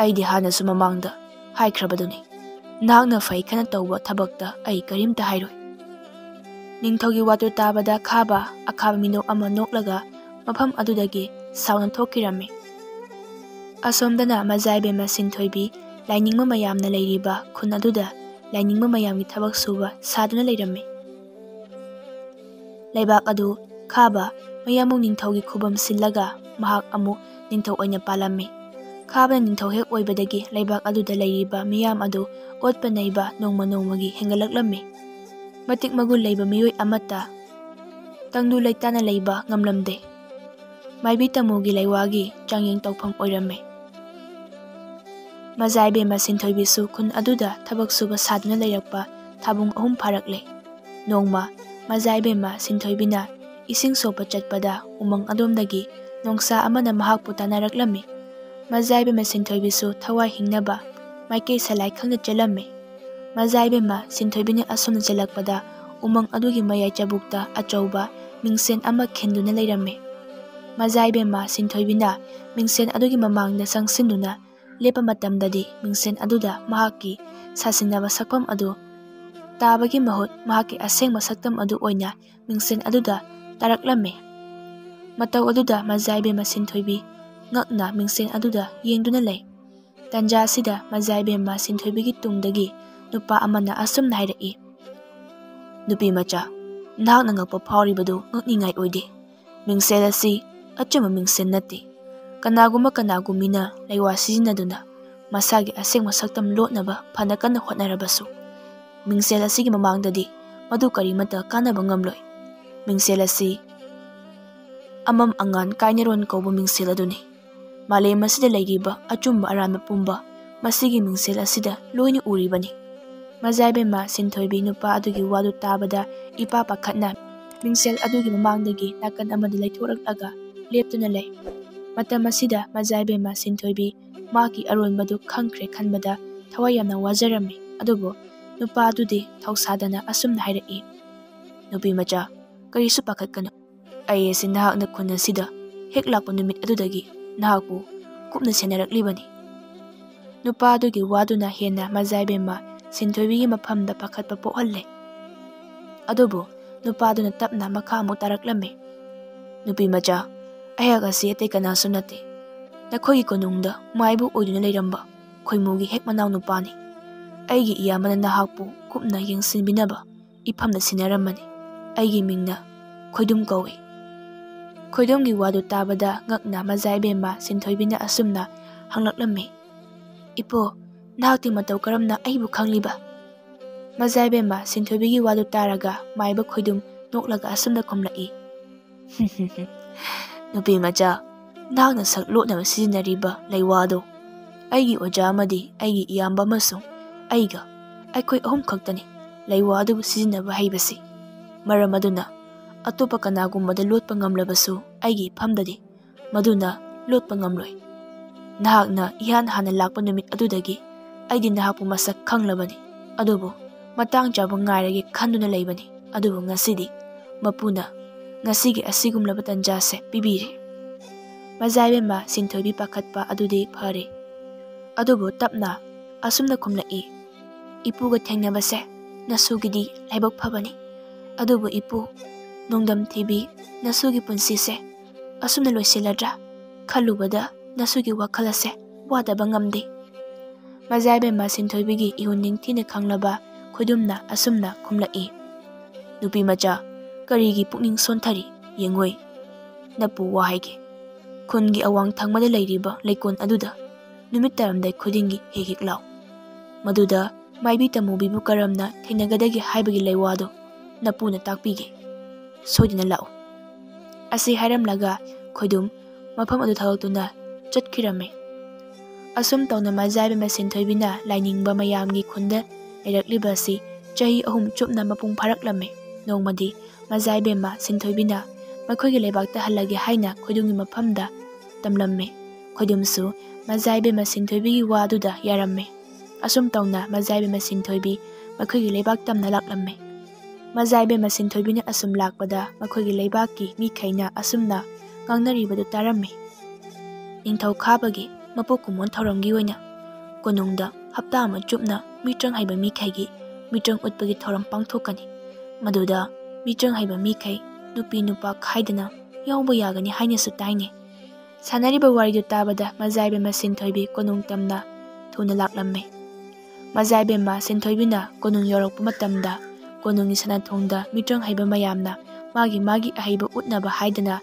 ꯑꯩꯗꯤ ꯍꯥꯟꯅꯁꯨ ꯃꯃꯥꯡꯗ ꯍꯥꯏꯈ꯭ꯔꯕꯗꯨꯅꯤ, ꯅꯍꯥꯛꯅ ꯐꯩ ꯈꯟꯅ ꯇꯧꯕ ꯊꯕꯛꯇ ꯑꯩ ꯀꯔꯤꯝꯇ ꯍꯥꯏꯔꯣꯏ꯫ ꯅꯤꯡꯊꯧꯒꯤ ꯋꯥꯗꯨ ꯇꯥꯕꯗ ꯈꯥꯕ ꯑꯈꯥꯕ ꯃꯤꯅꯣꯛ ꯑꯃ ꯅꯣꯛꯂꯒ ꯃꯐꯝ ꯑꯗꯨꯗꯒꯤ ꯁꯥꯎꯅ ꯊꯣꯛꯈꯤꯔꯝꯃꯤ꯫ ꯑꯁꯣꯝꯗꯅ ꯃꯖꯥꯏꯕꯦꯝꯃ ꯁꯤꯟꯊꯣꯏꯕꯤ ꯂꯥꯏꯅꯤꯡꯕ ꯃꯌꯥꯝꯅ ꯂꯩꯔꯤꯕ ꯈꯨꯟ ꯑꯗꯨꯗ ꯂꯥꯏꯅꯤꯡꯕ ꯃꯌꯥꯝꯒꯤ ꯊꯕꯛ ꯁꯨꯕ ꯁꯥꯗꯨꯅ ꯂꯩꯔꯝꯃꯤ꯫ ꯂꯩꯕꯥꯛ ꯑꯗꯨ ꯈꯥꯕ ꯃꯌꯥꯝꯕꯨꯡ ꯅꯤꯡꯊꯧꯒꯤ ꯈꯨꯕꯝ ꯁꯤꯜꯂꯒ ꯃꯍꯥꯛ ꯑꯃꯨꯛ ꯅꯤꯡꯊꯧ ꯑꯣꯏꯅ ꯄꯥꯜꯂꯝꯃꯤ꯫ ꯈꯥꯕꯅ ꯅꯤꯡꯊꯧ ꯍꯦꯛ ꯑꯣꯏꯕꯗꯒꯤ ꯂꯩꯕꯥꯛ ꯑꯗꯨꯗ ꯂꯩꯔꯤꯕ ꯃꯤꯌꯥꯝ ꯑꯗꯨ ꯑꯣꯠꯄ ꯅꯩꯕ ꯅꯣꯡꯃ ꯅꯣꯡꯃꯒꯤ ꯍꯦꯟꯒꯠꯂꯛꯂꯝꯃꯤ꯫ ꯃꯇꯤꯛ ꯃꯒꯨꯟ ꯂꯩꯕ ꯃꯤꯑꯣꯏ ꯑꯃꯠꯇ ꯇꯪꯗꯨ ꯂꯩꯇꯥꯅ ꯂꯩꯕ ꯉꯝꯂꯝꯗꯦ꯫ ꯃꯥꯏꯕꯤ ꯇꯃꯨꯒꯤ ꯂꯩꯋꯥꯒꯤ ꯆꯥꯡꯌꯦꯡ ꯇꯧꯐꯝ ꯑꯣꯏꯔꯝꯃꯤ꯫ ꯃꯖꯥꯏꯕꯦꯝꯃ ꯁꯤꯟꯊꯣꯏꯕꯤꯁꯨ ꯈꯨꯟ ꯑꯗꯨꯗ ꯊꯕꯛ ꯁꯨꯕ ꯁꯥꯗꯨꯅ ꯂꯩꯔꯛꯄ ꯊꯥꯕꯨꯡ 3 ꯐꯥꯔꯛꯂꯦ꯫ ꯅꯣꯡꯃ ꯃꯖꯥꯏꯕꯦꯝꯃ ꯁꯤꯟꯊꯣꯏꯕꯤꯅ ꯏꯁꯤꯡ ꯁꯣꯛꯄ ꯆꯠꯄꯗ ꯎꯃꯪ ꯑꯗꯣꯝꯗꯒꯤ ꯅꯣꯡꯁꯥ ꯑꯃꯅ ꯃꯍꯥꯛꯄꯨ ꯇꯥꯟꯅꯔꯛꯂꯝꯃꯤ꯫ ꯃꯖꯥꯏꯕꯦꯝꯃ ꯁꯤꯟꯊꯣꯏꯕꯤꯁꯨ ꯊꯋꯥꯏ ꯍꯤꯡꯅꯕ ꯃꯥꯏꯀꯩ ꯁꯂꯥꯏ ꯈꯪꯅ ꯆꯦꯜꯂꯝꯃꯤ꯫ ꯃꯖꯥꯏꯕꯦꯝꯃ ꯁꯤꯟꯊꯣꯏꯕꯤꯅ ꯑꯁꯨꯝꯅ ꯆꯦꯜꯂꯛꯄꯗ ꯎꯃꯪ ꯑꯗꯨꯒꯤ ꯃꯌꯥꯏ ꯆꯕꯨꯛꯇ ꯑꯆꯧꯕ ꯃꯤꯡꯁꯦꯟ ꯑꯃ ꯈꯤꯟꯗꯨꯅ ꯂꯩꯔꯝꯃꯤ꯫ ꯃꯖꯥꯏꯕꯦꯝꯃ ꯁꯤꯟꯊꯣꯏꯕꯤꯅ ꯃꯤꯡꯁꯦꯟ ꯑꯗꯨꯒꯤ ꯃꯃꯥꯡꯗ ꯆꯪꯁꯤꯟꯗꯨꯅ ꯂꯦꯞꯄ ꯃꯇꯝꯗꯗꯤ ꯃꯤꯡꯁꯦꯟ ꯑꯗꯨꯗ ꯃꯍꯥꯛꯀꯤ ꯁꯥꯁꯤꯟꯅꯕ ꯁꯛꯐꯝ ꯑꯗꯨ ꯇꯥꯕꯒꯤ ꯃꯍꯨꯠ ꯃꯍꯥꯛꯀꯤ ꯑꯁꯦꯡꯕ ꯁꯛꯇꯝ ꯑꯗꯨ ꯑꯣꯏꯅ ꯃꯤꯡꯁꯦꯟ ꯑꯗꯨꯗ ꯇꯥꯔꯛꯂꯝꯃꯤ꯫ ꯃꯇꯧ ꯑꯗꯨꯗ ꯃꯖꯥꯏꯕꯦꯝꯃ ꯁꯤꯟꯊꯣꯏꯕꯤ ꯉꯛꯅ ꯃꯤꯡꯁꯦꯟ ꯑꯗꯨꯗ ꯌꯦꯡꯗꯨꯅ ꯂꯩ꯫ ꯇꯥꯟꯖꯥ ꯑꯁꯤꯗ ꯃꯖꯥꯏꯕꯦꯝꯃ ꯁꯤꯟꯊꯣꯏꯕꯤꯒꯤ ꯇꯨꯡꯗꯒꯤ ꯅꯨꯄꯥ ꯑꯃꯅ ꯑꯁꯨꯝꯅ ꯍꯥꯏꯔꯛꯏ꯫ ꯅꯨꯄꯤꯃꯆꯥ, ꯅꯍꯥꯛꯅ ꯉꯛꯄ ꯐꯥꯎꯔꯤꯕꯗꯨ ꯉꯛꯅꯤꯡꯉꯥꯏ ꯑꯣꯏꯗꯦ꯫ ꯃꯤꯡꯁꯦꯜ ꯑꯁꯤ ꯑꯆꯨꯝꯕ ꯃꯤꯡꯁꯦꯟ ꯅꯠꯇꯦ꯫ ꯀꯅꯥꯒꯨꯝꯕꯤꯅ ꯂꯩꯋꯥ ꯁꯤꯖꯤꯟꯅꯗꯨꯅ ꯃꯁꯥꯒꯤ ꯑꯁꯦꯡꯕ ꯁꯛꯇꯝ ꯂꯣꯠꯅꯕ ꯐꯅ ꯀꯟꯅ ꯍꯣꯠꯅꯔꯕꯁꯨ ꯃꯤꯡꯁꯦꯜ ꯑꯁꯤꯒꯤ ꯃꯃꯥꯡꯗꯗꯤ ꯃꯗꯨ ꯀꯔꯤꯃꯠꯇ ꯀꯥꯟꯅꯕ ꯉꯝꯂꯣꯏ꯫ ꯃꯤꯡꯁꯦꯜ ꯑꯁꯤ ꯑꯃꯝ ꯑꯉꯥꯟ ꯀꯥꯏꯅꯔꯣꯟ ꯀꯧꯕ ꯃꯤꯡꯁꯦꯜ ꯑꯗꯨꯅꯤ꯫ ꯃꯥꯂꯦꯝ ꯑꯁꯤꯗ ꯂꯩꯔꯤꯕ ꯑꯆꯨꯝꯕ ꯑꯔꯥꯟꯕ ꯄꯨꯝꯕ ꯃꯁꯤꯒꯤ ꯃꯤꯡꯁꯦꯜ ꯑꯁꯤꯗ ꯂꯣꯏꯅ ꯎꯔꯤꯕꯅꯤ꯫ ꯃꯖꯥꯏꯕꯦꯝꯃ ꯁꯤꯟꯊꯣꯏꯕꯤ ꯅꯨꯄꯥ ꯑꯗꯨꯒꯤ ꯋꯥꯗꯨ ꯇꯥꯕꯗ ꯏꯄꯥ ꯄꯥꯈꯠꯅ ꯃꯤꯡꯁꯦꯜ ꯑꯗꯨꯒꯤ ꯃꯃꯥꯡꯗꯒꯤ ꯅꯥꯀꯟ ꯑꯃꯗ ꯂꯩꯊꯣꯔꯛꯂꯒ ꯂꯦꯞꯇꯨꯅ ꯂꯩ꯫ ꯃꯇꯝ ꯑꯁꯤꯗ ꯃꯖꯥꯏꯕꯦꯝꯃ ꯁꯤꯟꯊꯣꯏꯕꯤ ꯃꯥꯒꯤ ꯑꯔꯣꯟꯕꯗꯨ ꯈꯪꯈ꯭ꯔꯦ ꯈꯟꯕꯗ ꯊꯋꯥꯏ ꯌꯥꯝꯅ ꯋꯥꯖꯔꯝꯃꯤ꯫ ꯑꯗꯨꯕꯨ ꯅꯨꯄꯥ ꯑꯗꯨꯗꯤ ꯊꯧꯁꯥꯗꯅ ꯑꯁꯨꯝꯅ ꯍꯥꯏꯔꯛꯏ, "ꯅꯨꯄꯤꯃꯆꯥ, ꯀꯔꯤꯁꯨ ꯄꯥꯈꯠꯀꯅꯨ꯫ ꯑꯩ ꯑꯁꯤ ꯅꯍꯥꯛꯅ ꯈꯨꯟ ꯑꯁꯤꯗ ꯍꯦꯛ ꯂꯥꯛꯄ ꯅꯨꯃꯤꯠ ꯑꯗꯨꯗꯒꯤ ꯅꯍꯥꯛꯄꯨ ꯀꯨꯞꯅ ꯁꯦꯟꯅꯔꯛꯂꯤꯕꯅꯤ." ꯅꯨꯄꯥ ꯑꯗꯨꯒꯤ ꯋꯥꯗꯨꯅ ꯍꯦꯟꯅ ꯃꯖꯥꯏꯕꯦꯝꯃ ꯁꯤꯟꯊꯣꯏꯕꯤꯒꯤ ꯃꯐꯝꯗ ꯄꯥꯈꯠꯄ ꯄꯣꯛꯍꯜꯂꯦ꯫ ꯑꯗꯨꯕꯨ ꯅꯨꯄꯥꯗꯨꯅ ꯇꯞꯅ ꯃꯈꯥ ꯑꯃꯨꯛ ꯇꯥꯔꯛꯂꯝꯃꯤ, "ꯅꯨꯄꯤꯃꯆꯥ, ꯑꯩꯍꯥꯛ ꯑꯁꯤ ꯑꯇꯩ ꯀꯅꯥꯁꯨ ꯅꯠꯇꯦ, ꯅꯈꯣꯏꯒꯤ ꯀꯣꯅꯨꯡꯗ ꯃꯥꯏꯕ ꯑꯣꯏꯗꯨꯅ ꯂꯩꯔꯝꯕ ꯈꯣꯏꯃꯨꯒꯤ ꯍꯦꯛ ꯃꯅꯥꯎ ꯅꯨꯄꯥꯅꯤ꯫ ꯑꯩꯒꯤ ꯏꯌꯥꯝꯕꯅ ꯅꯍꯥꯛꯄꯨ ꯀꯨꯞꯅ ꯌꯦꯡꯁꯤꯟꯕꯤꯅꯕ ꯏꯐꯝꯗ ꯁꯤꯟꯅꯔꯝꯕꯅꯤ꯫ ꯑꯩꯒꯤ ꯃꯤꯡꯅ ꯈꯣꯏꯗꯨꯝ ꯀꯧꯏ." ꯈꯣꯏꯗꯨꯝꯒꯤ ꯋꯥꯗꯨ ꯇꯥꯕꯗ ꯉꯛꯅ ꯃꯖꯥꯏꯕꯦꯝꯃ ꯁꯤꯟꯊꯣꯏꯕꯤꯅ ꯑꯁꯨꯝꯅ ꯍꯪꯂꯛꯂꯝꯃꯤ, "ꯏꯄꯣ, ꯅꯍꯥꯛꯇꯤ ꯃꯇꯧ ꯀꯔꯝꯅ ꯑꯩꯕꯨ ꯈꯪꯂꯤꯕ?" ꯃꯖꯥꯏꯕꯦꯝꯃ ꯁꯤꯟꯊꯣꯏꯕꯤꯒꯤ ꯋꯥꯗꯨ ꯇꯥꯔꯒ ꯃꯥꯏꯕ ꯈꯣꯏꯗꯨꯝ ꯅꯣꯛꯂꯒ ꯑꯁꯨꯝꯅ ꯈꯨꯝꯂꯛꯏ, "ꯅꯨꯄꯤꯃꯆꯥ, ꯅꯍꯥꯛꯅ ꯁꯛ ꯂꯣꯠꯅꯕ ꯁꯤꯖꯤꯟꯅꯔꯤꯕ ꯂꯩꯋꯥꯗꯣ ꯑꯩꯒꯤ ꯑꯣꯖꯥ ꯑꯃꯗꯤ ꯑꯩꯒꯤ ꯏꯌꯥꯝꯕ ꯑꯃꯁꯨꯡ ꯑꯩꯒ ꯑꯩꯈꯣꯏ ꯑꯍꯨꯝ ꯈꯛꯇꯅꯤ ꯂꯩꯋꯥ ꯑꯗꯨꯕꯨ ꯁꯤꯖꯤꯟꯅꯕ ꯍꯩꯕꯁꯤ꯫ ꯃꯔꯝ ꯑꯗꯨꯅ ꯑꯇꯣꯞꯄ ꯀꯅꯥꯒꯨꯝꯕꯗ ꯂꯣꯠꯄ ꯉꯝꯂꯕꯁꯨ ꯑꯩꯒꯤ ꯏꯐꯝꯗꯗꯤ ꯃꯗꯨꯅ ꯂꯣꯠꯄ ꯉꯝꯂꯣꯏ꯫ ꯅꯍꯥꯛꯅ ꯏꯍꯥꯟ ꯍꯥꯟꯅ ꯂꯥꯛꯄ ꯅꯨꯃꯤꯠ ꯑꯗꯨꯗꯒꯤ ꯑꯩꯗꯤ ꯅꯍꯥꯛꯄꯨ ꯃꯁꯛ ꯈꯪꯂꯕꯅꯤ꯫ ꯑꯗꯨꯕꯨ ꯃꯇꯥꯡ ꯆꯥꯕ ꯉꯥꯏꯔꯒꯦ ꯈꯟꯗꯨꯅ ꯂꯩꯕꯅꯤ꯫ ꯑꯗꯨꯕꯨ ꯉꯁꯤꯗꯤ ꯃꯄꯨꯅ ꯉꯁꯤꯒꯤ ꯑꯁꯤꯒꯨꯝꯂꯕ ꯇꯟꯖꯥꯁꯦ ꯄꯤꯕꯤꯔꯦ." ꯃꯖꯥꯏꯕꯦꯝꯃ ꯁꯤꯟꯊꯣꯏꯕꯤ ꯄꯥꯈꯠꯄ ꯑꯗꯨꯗꯤ ꯐꯔꯦ꯫ ꯑꯗꯨꯕꯨ ꯇꯞꯅ ꯑꯁꯨꯝꯅ ꯈꯨꯝꯂꯛꯏ, "ꯏꯄꯨꯒ ꯊꯦꯡꯅꯕꯁꯦ ꯅꯁꯨꯒꯤꯗꯤ ꯂꯥꯏꯕꯛ ꯐꯕꯅꯤ꯫ ꯑꯗꯨꯕꯨ ꯏꯄꯨ, ꯅꯣꯡꯗꯝ ꯊꯤꯕꯤ, ꯅꯁꯨꯒꯤ ꯄꯨꯟꯁꯤꯁꯦ ꯑꯁꯨꯝꯅ ꯂꯣꯏꯁꯤꯜꯂꯗ꯭ꯔꯥ ꯈꯜꯂꯨꯕꯗ ꯅꯁꯨꯒꯤ ꯋꯥꯈꯜ ꯑꯁꯦ ꯋꯥꯗꯕ ꯉꯝꯗꯦ." ꯃꯖꯥꯏꯕꯦꯝꯃ ꯁꯤꯟꯊꯣꯏꯕꯤꯒꯤ ꯏꯍꯨꯟ ꯅꯤꯡꯊꯤꯅ ꯈꯪꯂꯕ ꯈꯣꯏꯗꯨꯝꯅ ꯑꯁꯨꯝꯅ ꯈꯨꯝꯂꯛꯏ, "ꯅꯨꯄꯤꯃꯆꯥ, ꯀꯔꯤꯒꯤ ꯄꯨꯛꯅꯤꯡ ꯁꯣꯟꯊꯔꯤ? ꯌꯦꯡꯉꯣꯏ, ꯅꯄꯨ ꯋꯥ ꯍꯥꯏꯒꯦ꯫ ꯈꯨꯟꯒꯤ ꯑꯋꯥꯡ ꯊꯪꯕꯗ ꯂꯩꯔꯤꯕ ꯂꯩꯀꯣꯜ ꯑꯗꯨꯗ ꯅꯨꯃꯤꯠ ꯇꯥꯔꯝꯗꯥꯏ ꯈꯨꯗꯤꯡꯒꯤ ꯍꯦꯛ ꯍꯦꯛ ꯂꯥꯎ꯫ ꯃꯗꯨꯗ ꯃꯥꯏꯕꯤ ꯇꯃꯨꯕꯤꯕꯨ ꯀꯔꯝꯅ ꯊꯦꯡꯅꯒꯗꯒꯦ ꯍꯥꯏꯕꯒꯤ ꯂꯩꯋꯥꯗꯣ ꯅꯄꯨꯅ ꯇꯥꯛꯄꯤꯒꯦ꯫ ꯁꯣꯏꯗꯅ ꯂꯥꯛꯎ." ꯑꯁꯤ ꯍꯥꯏꯔꯝꯂꯒ ꯈꯣꯏꯗꯨꯝ ꯃꯐꯝ ꯑꯗꯨ ꯊꯥꯗꯣꯛꯇꯨꯅ ꯆꯠꯈꯤꯔꯝꯃꯤ꯫ ꯑꯁꯨꯝ ꯇꯧꯅ ꯃꯖꯥꯏꯕꯦꯝꯃ ꯁꯤꯟꯊꯣꯏꯕꯤꯅ ꯂꯥꯏꯅꯤꯡꯕ ꯃꯌꯥꯝꯒꯤ ꯈꯨꯟꯗ ꯂꯩꯔꯛꯂꯤꯕ ꯑꯁꯤ ꯆꯍꯤ 3 ꯆꯨꯞꯅ ꯃꯄꯨꯡ ꯐꯥꯔꯛꯂꯝꯃꯤ꯫ ꯅꯣꯡꯃꯗꯤ ꯃꯖꯥꯏꯕꯦꯝꯃ ꯁꯤꯟꯊꯣꯏꯕꯤꯅ ꯃꯈꯣꯏꯒꯤ ꯂꯩꯕꯥꯛꯇ ꯍꯜꯂꯒꯦ ꯍꯥꯏꯅ ꯈꯣꯏꯗꯨꯝꯒꯤ ꯃꯐꯝꯗ ꯇꯝꯂꯝꯃꯤ꯫ ꯈꯣꯏꯗꯨꯝꯁꯨ ꯃꯖꯥꯏꯕꯦꯝꯃ ꯁꯤꯟꯊꯣꯏꯕꯤꯒꯤ ꯋꯥꯗꯨꯗ ꯌꯥꯔꯝꯃꯤ꯫ ꯑꯁꯨꯝ ꯇꯧꯅ ꯃꯖꯥꯏꯕꯦꯝꯃ ꯁꯤꯟꯊꯣꯏꯕꯤ ꯃꯈꯣꯏꯒꯤ ꯂꯩꯕꯥꯛ ꯇꯝꯅ ꯂꯥꯛꯂꯝꯃꯤ꯫ ꯃꯖꯥꯏꯕꯦꯝꯃ ꯁꯤꯟꯊꯣꯏꯕꯤꯅ ꯑꯁꯨꯝ ꯂꯥꯛꯄꯗ ꯃꯈꯣꯏꯒꯤ ꯂꯩꯕꯥꯛꯀꯤ ꯃꯤꯈꯩꯅ ꯑꯁꯨꯝꯅ ꯉꯥꯡꯅꯔꯤꯕꯗꯨ ꯇꯥꯔꯝꯃꯤ, "ꯅꯤꯡꯊꯧ ꯈꯥꯕꯒꯤ ꯃꯄꯣꯛ ꯀꯨꯝꯑꯣꯟ ꯊꯧꯔꯝꯒꯤ ꯑꯣꯏꯅ ꯀꯣꯅꯨꯡꯗ ꯍꯞꯇꯥ ꯑꯃ ꯆꯨꯞꯅ ꯃꯤꯇ꯭ꯔꯪ ꯍꯩꯕ ꯃꯤꯈꯩꯒꯤ ꯃꯤꯇ꯭ꯔꯪ ꯎꯠꯄꯒꯤ ꯊꯧꯔꯝ ꯄꯥꯡꯊꯣꯛꯀꯅꯤ꯫ ꯃꯗꯨꯗ ꯃꯤꯇ꯭ꯔꯪ ꯍꯩꯕ ꯃꯤꯈꯩ ꯅꯨꯄꯤ ꯅꯨꯄꯥ ꯈꯥꯏꯗꯅ ꯌꯥꯎꯕ ꯌꯥꯒꯅꯤ ꯍꯥꯏꯅꯁꯨ ꯇꯥꯏꯅꯦ." ꯁꯥꯟꯅꯔꯤꯕ ꯋꯥꯔꯤꯗꯨ ꯇꯥꯕꯗ ꯃꯖꯥꯏꯕꯦꯝꯃ ꯁꯤꯟꯊꯣꯏꯕꯤ ꯀꯣꯅꯨꯡ ꯇꯝꯅ ꯊꯨꯅ ꯂꯥꯛꯂꯝꯃꯤ꯫ ꯃꯖꯥꯏꯕꯦꯝꯃ ꯁꯤꯟꯊꯣꯏꯕꯤꯅ ꯀꯣꯅꯨꯡ ꯌꯧꯔꯛꯄ ꯃꯇꯝꯗ ꯀꯣꯅꯨꯡꯒꯤ ꯁꯅꯥꯊꯣꯡꯗ ꯃꯤꯇ꯭ꯔꯪ ꯍꯩꯕ ꯃꯌꯥꯝꯅ ꯃꯥꯒꯤ ꯃꯥꯒꯤ ꯑꯍꯩꯕ ꯎꯠꯅꯕ ꯍꯥꯏꯗꯅ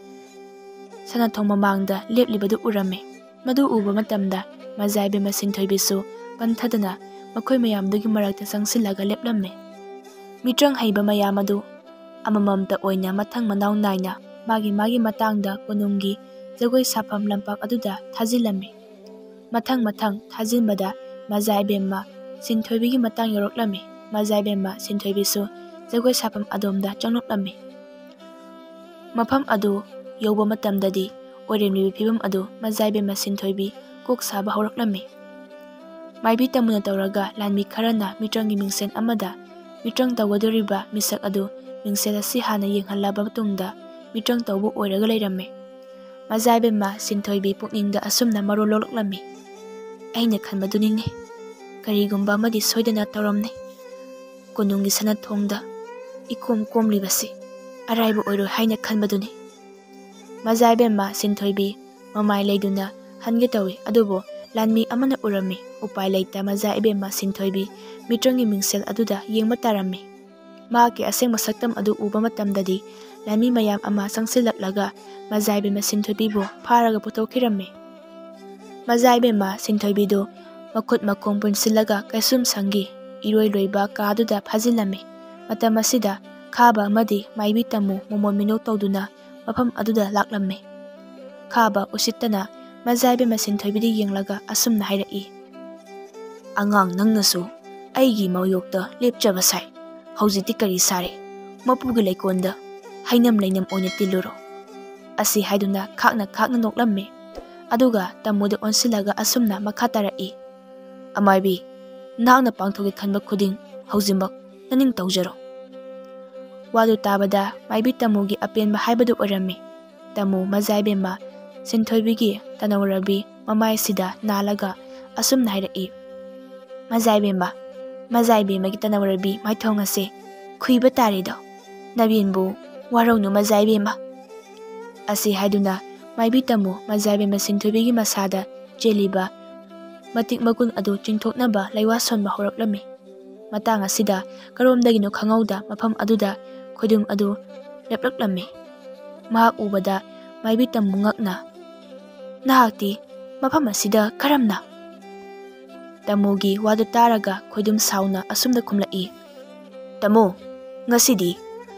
ꯁꯅꯥꯊꯣꯡ ꯃꯃꯥꯡꯗ ꯂꯦꯞꯂꯤꯕꯗꯨ ꯎꯔꯝꯃꯤ꯫ ꯃꯗꯨ ꯎꯕ ꯃꯇꯝꯗ ꯃꯖꯥꯏꯕꯦꯝꯃ ꯁꯤꯟꯊꯣꯏꯕꯤꯁꯨ ꯄꯟꯊꯗꯅ ꯃꯈꯣꯏ ꯃꯌꯥꯝꯗꯨꯒꯤ ꯃꯔꯛꯇ ꯆꯪꯁꯤꯜꯂꯒ ꯂꯦꯞꯂꯝꯃꯤ꯫ ꯃꯤꯇ꯭ꯔꯪ ꯍꯩꯕ ꯃꯌꯥꯝ ꯑꯗꯨ ꯑꯃꯃꯝꯇ ꯑꯣꯏꯅ ꯃꯊꯪ ꯃꯅꯥꯎ ナꯏꯅ ꯃꯥꯒꯤ ꯃꯥꯒꯤ ꯃꯇꯥꯡꯗ ꯀꯣꯅꯨꯡꯒꯤ ꯖꯒꯣꯏ ꯁꯥꯐꯝ ꯂꯝꯄꯥꯛ ꯑꯗꯨꯗ ꯊꯥꯖꯤꯜꯂꯝꯃꯤ꯫ ꯃꯊꯪ ꯃꯊꯪ ꯊꯥꯖꯤꯟꯕꯗ ꯃꯖꯥꯏꯕꯦꯝꯃ ꯁꯤꯟꯊꯣꯏꯕꯤꯒꯤ ꯃꯇꯥꯡ ꯌꯧꯔꯛꯂꯝꯃꯤ꯫ ꯃꯖꯥꯏꯕꯦꯝꯃ ꯁꯤꯟꯊꯣꯏꯕꯤꯁꯨ ꯖꯒꯣꯏ ꯁꯥꯐꯝ ꯑꯗꯣꯝꯗ ꯆꯪꯂꯛꯂꯝꯃꯤ꯫ ꯃꯐꯝ ꯑꯗꯨ ꯌꯧꯕ ꯃꯇꯝꯗꯗꯤ ꯑꯣꯏꯔꯦꯝꯂꯤꯕ ꯐꯤꯕꯝ ꯑꯗꯨ ꯃꯖꯥꯏꯕꯦꯝꯃ ꯁꯤꯟꯊꯣꯏꯕꯤ ꯀꯣꯛ ꯁꯥꯕ ꯍꯧꯔꯛꯂꯝꯃꯤ꯫ ꯃꯥꯏꯕꯤ ꯇꯝꯃꯨꯅ ꯇꯧꯔꯒ ꯂꯥꯟꯃꯤ ꯈꯔꯅ ꯃꯤꯇ꯭ꯔꯪꯒꯤ ꯃꯤꯡꯁꯦꯜ ꯑꯃꯗ ꯃꯤꯇ꯭ꯔꯪ ꯇꯧꯒꯗꯧꯔꯤꯕ ꯃꯤꯁꯛ ꯑꯗꯨ ꯃꯤꯡꯁꯦꯜ ꯑꯁꯤ ꯍꯥꯟꯅ ꯌꯦꯡꯍꯜꯂꯕ ꯃꯇꯨꯡꯗ ꯃꯤꯇ꯭ꯔꯪ ꯇꯧꯕ ꯑꯣꯏꯔꯒ ꯂꯩꯔꯝꯃꯤ꯫ ꯃꯖꯥꯏꯕꯦꯝꯃ ꯁꯤꯟꯊꯣꯏꯕꯤ ꯄꯨꯛꯅꯤꯡꯗ ꯑꯁꯨꯝꯅ ꯃꯔꯣꯜ ꯂꯣꯛꯂꯛꯂꯝꯃꯤ, "ꯑꯩꯅ ꯈꯟꯕꯗꯨꯅꯤꯅꯦ, ꯀꯔꯤꯒꯨꯝꯕ ꯑꯃꯗꯤ ꯁꯣꯏꯗꯅ ꯇꯧꯔꯝꯅꯤ꯫ ꯀꯣꯅꯨꯡꯒꯤ ꯁꯅꯥꯊꯣꯡꯗ ꯏꯀꯣꯝ ꯀꯣꯝꯂꯤꯕꯁꯤ ꯑꯔꯥꯏꯕ ꯑꯣꯏꯔꯣꯏ ꯍꯥꯏꯅ ꯈꯟꯕꯗꯨꯅꯤ." ꯃꯖꯥꯏꯕꯦꯝꯃ ꯁꯤꯟꯊꯣꯏꯕꯤ ꯃꯃꯥꯏ ꯂꯩꯗꯨꯅ ꯍꯟꯒꯦ ꯇꯧꯏ꯫ ꯑꯗꯨꯕꯨ ꯂꯥꯟꯃꯤ ꯑꯃꯅ ꯎꯔꯝꯃꯤ꯫ ꯎꯄꯥꯏ ꯂꯩꯇ ꯃꯖꯥꯏꯕꯦꯝꯃ ꯁꯤꯟꯊꯣꯏꯕꯤ ꯃꯤꯇ꯭ꯔꯪꯒꯤ ꯃꯤꯡꯁꯦꯜ ꯑꯗꯨꯗ ꯌꯦꯡꯕ ꯇꯥꯔꯝꯃꯤ꯫ ꯃꯍꯥꯛꯀꯤ ꯑꯁꯦꯡꯕ ꯁꯛꯇꯝ ꯑꯗꯨ ꯎꯕ ꯃꯇꯝꯗꯗꯤ ꯂꯥꯟꯃꯤ ꯃꯌꯥꯝ ꯑꯃ ꯆꯪꯁꯤꯜꯂꯛꯂꯒ ꯃꯖꯥꯏꯕꯦꯝꯃ ꯁꯤꯟꯊꯣꯏꯕꯤꯕꯨ ꯐꯥꯔꯒ ꯄꯨꯊꯣꯛꯈꯤꯔꯝꯃꯤ꯫ ꯃꯖꯥꯏꯕꯦꯝꯃ ꯁꯤꯟꯊꯣꯏꯕꯤꯗꯨ ꯃꯈꯨꯠ ꯃꯈꯣꯡ ꯄꯨꯟꯁꯤꯜꯂꯒ ꯀꯩꯁꯨꯝꯁꯪꯒꯤ ꯏꯔꯣꯏ ꯂꯣꯏꯕ ꯀꯥꯗꯨꯗ ꯐꯥꯖꯤꯜꯂꯝꯃꯤ꯫ ꯃꯇꯝ ꯑꯁꯤꯗ ꯈꯥꯕ ꯑꯃꯗꯤ ꯃꯥꯏꯕꯤ ꯇꯝꯃꯨ ꯃꯣꯃꯣꯟ ꯃꯤꯅꯣꯛ ꯇꯧꯗꯨꯅ ꯃꯐꯝ ꯑꯗꯨꯗ ꯂꯥꯛꯂꯝꯃꯤ꯫ ꯈꯥꯕ ꯎꯁꯤꯠꯇꯅ ꯃꯖꯥꯏꯕꯦꯝꯃ ꯁꯤꯟꯊꯣꯏꯕꯤꯗ ꯌꯦꯡꯂꯒ ꯑꯁꯨꯝꯅ ꯍꯥꯏꯔꯛꯏ, ꯑꯉꯥꯡ ꯅꯪꯅꯁꯨ ꯑꯩꯒꯤ ꯃꯥꯌꯣꯛꯇ ꯂꯦꯞꯆꯕ ꯁꯥꯏ ꯍꯧꯖꯤꯛꯇꯤ ꯀꯔꯤ ꯁꯥꯔꯦ ꯃꯄꯨꯒꯤ ꯂꯩꯀꯣꯟꯗ ꯍꯩꯅꯝ ꯂꯩꯅꯝ ꯑꯣꯏꯅ ꯇꯤꯜꯂꯨꯔꯣ ꯑꯁꯤ ꯍꯥꯏꯗꯨꯅ ꯈꯥꯛꯅ ꯅꯣꯛꯂꯝꯃꯤ ꯑꯗꯨꯒ ꯇꯥꯃꯣꯗ ꯑꯣꯟꯁꯤꯜꯂꯒ ꯑꯁꯨꯝꯅ ꯃꯈꯥ ꯇꯥꯔꯛꯏ ꯑꯃꯥꯏꯕꯤ ꯅꯍꯥꯛꯅ ꯄꯥꯡꯊꯣꯛꯀꯦ ꯈꯟꯕ ꯈꯨꯗꯤꯡ ꯍꯧꯖꯤꯛꯃꯛ ꯅꯅꯤꯡ ꯇꯧꯖꯔꯣ ꯋꯥꯗꯨ ꯇꯥꯕꯗ ꯃꯥꯏꯕꯤ ꯇꯥꯃꯣꯒꯤ ꯑꯄꯦꯟꯕ ꯍꯥꯏꯕꯗꯨ ꯑꯣꯏꯔꯝꯃꯤ ꯇꯥꯃꯣ ꯃꯖꯥꯏꯕꯦꯝꯃ ꯁꯤꯟꯊꯣꯏꯕꯤꯒꯤ ꯇꯅꯧꯔꯕꯤ ꯃꯃꯥꯏꯁꯤꯗ ꯅꯥꯜꯂꯒ ꯑꯁꯨꯝꯅ ꯍꯥꯏꯔꯛꯏ ꯃꯖꯥꯏꯕꯦꯝꯃꯒꯤ ꯇꯅꯧꯔꯕꯤ ꯃꯥꯏꯊꯣꯡ ꯑꯁꯤ ꯈꯨꯏꯕ ꯇꯥꯔꯦꯗꯣ ꯅꯕꯦꯟꯕꯨ ꯋꯥꯔꯧꯅꯨ ꯃꯖꯥꯏꯕꯦꯝꯃ ꯑꯁꯤ ꯍꯥꯏꯗꯨꯅ ꯃꯥꯏꯕꯤ ꯇꯥꯃꯣ ꯃꯖꯥꯏꯕꯦꯝꯃ ꯁꯤꯟꯊꯣꯏꯕꯤꯒꯤ ꯃꯁꯥꯗ ꯆꯦꯜꯂꯤꯕ ꯃꯇꯤꯛ ꯃꯒꯨꯟ ꯑꯗꯨ ꯆꯤꯡꯊꯣꯛꯅꯕ ꯂꯩꯋꯥ ꯁꯣꯟꯕ ꯍꯧꯔꯛꯂꯝꯃꯤ ꯃꯇꯥꯡ ꯑꯁꯤꯗ ꯀꯔꯣꯝꯗꯒꯤꯅꯣ ꯈꯪꯍꯧꯗ ꯃꯐꯝ ꯑꯗꯨꯗ ꯈꯣꯏꯗꯨꯝ ꯑꯗꯨ ꯂꯦꯞꯂꯛꯂꯝꯃꯤ ꯃꯍꯥꯛ ꯎꯕꯗ ꯃꯥꯏꯕꯤ ꯇꯥꯃꯣ ꯉꯛꯅ ꯅꯍꯥꯛꯇꯤ ꯃꯐꯝ ꯑꯁꯤꯗ ꯀꯔꯝꯅ ꯇꯥꯃꯣꯒꯤ ꯋꯥꯗꯨ ꯇꯥꯔꯒ ꯈꯣꯏꯗꯨꯝ ꯁꯥꯎꯅ ꯑꯁꯨꯝꯅ ꯈꯨꯝꯂꯛꯏ ꯇꯥꯃꯣ ꯉꯁꯤꯗꯤ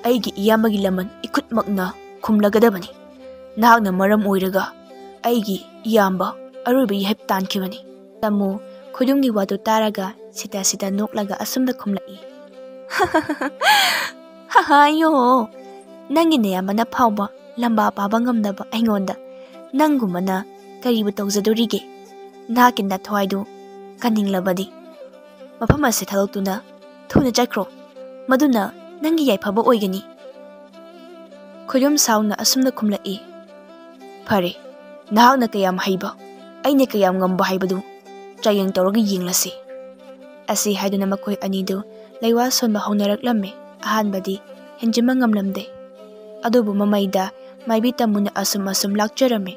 ꯑꯩꯒꯤ ꯏꯌꯥꯝꯕꯒꯤ ꯂꯃꯟ ꯏꯈꯨꯠꯃꯛꯅ ꯈꯨꯝꯂꯒꯗꯕꯅꯤ ꯅꯍꯥꯛꯅ ꯃꯔꯝ ꯑꯣꯏꯔꯒ ꯑꯩꯒꯤ ꯏꯌꯥꯝꯕ ꯑꯔꯣꯏꯕ ꯌꯥꯍꯤꯞ ꯇꯥꯟꯈꯤꯕꯅꯤ ꯇꯥꯃꯣ ꯈꯣꯏꯗꯨꯝꯒꯤ ꯋꯥꯗꯨ ꯇꯥꯔꯒ ꯁꯤꯇ ꯅꯣꯛꯂꯒ ꯑꯁꯨꯝꯅ ꯈꯨꯝꯂꯛꯏ ꯍꯥꯍꯥꯌꯣ ꯅꯪꯒꯤ ꯅꯌꯥꯝꯕꯅ ꯐꯥꯎꯕ ꯂꯝꯕꯥ ꯄꯥꯕ ꯉꯝꯗꯕ ꯑꯩꯉꯣꯟꯗ ꯅꯪꯒꯨꯝꯕꯅ ꯀꯔꯤꯕꯨ ꯇꯧꯖꯗꯣꯔꯤꯒꯦ ꯅꯍꯥꯛꯀꯤ ꯅꯊꯋꯥꯏꯗꯨ ꯀꯟꯅꯤꯡꯂꯕꯗꯤ ꯃꯐꯝ ꯑꯁꯤ ꯊꯥꯗꯣꯛꯇꯨꯅ ꯊꯨꯅ ꯆꯠꯈ꯭ꯔꯣ ꯃꯗꯨꯅ ꯅꯪꯒꯤ ꯌꯥꯏꯐꯕ ꯑꯣꯏꯒꯅꯤ ꯈꯣꯏꯗꯨꯝ ꯁꯥꯎꯅ ꯑꯁꯨꯝꯅ ꯈꯨꯝꯂꯛꯏ ꯐꯔꯦ ꯅꯍꯥꯛꯅ ꯀꯌꯥꯝ ꯍꯩꯕ ꯑꯩꯅ ꯀꯌꯥꯝ ꯉꯝꯕ ꯍꯥꯏꯕꯗꯨ ꯆꯥꯡꯌꯦꯡ ꯇꯧꯔꯒ ꯌꯦꯡꯂꯁꯤ ꯑꯁꯤ ꯍꯥꯏꯗꯨꯅ ꯃꯈꯣꯏ ꯑꯅꯤꯗꯨ ꯂꯩꯋꯥ ꯁꯣꯟꯕ ꯍꯧꯅꯔꯛꯂꯝꯃꯤ ꯑꯍꯥꯟꯕꯗꯤ ꯍꯦꯟꯖꯤꯟꯕ ꯉꯝꯂꯝꯗꯦ ꯑꯗꯨꯕꯨ ꯃꯃꯩꯗ ꯃꯥꯏꯕꯤ ꯇꯥꯃꯣꯅ ꯑꯁꯨꯝ ꯂꯥꯛꯆꯔꯝꯃꯤ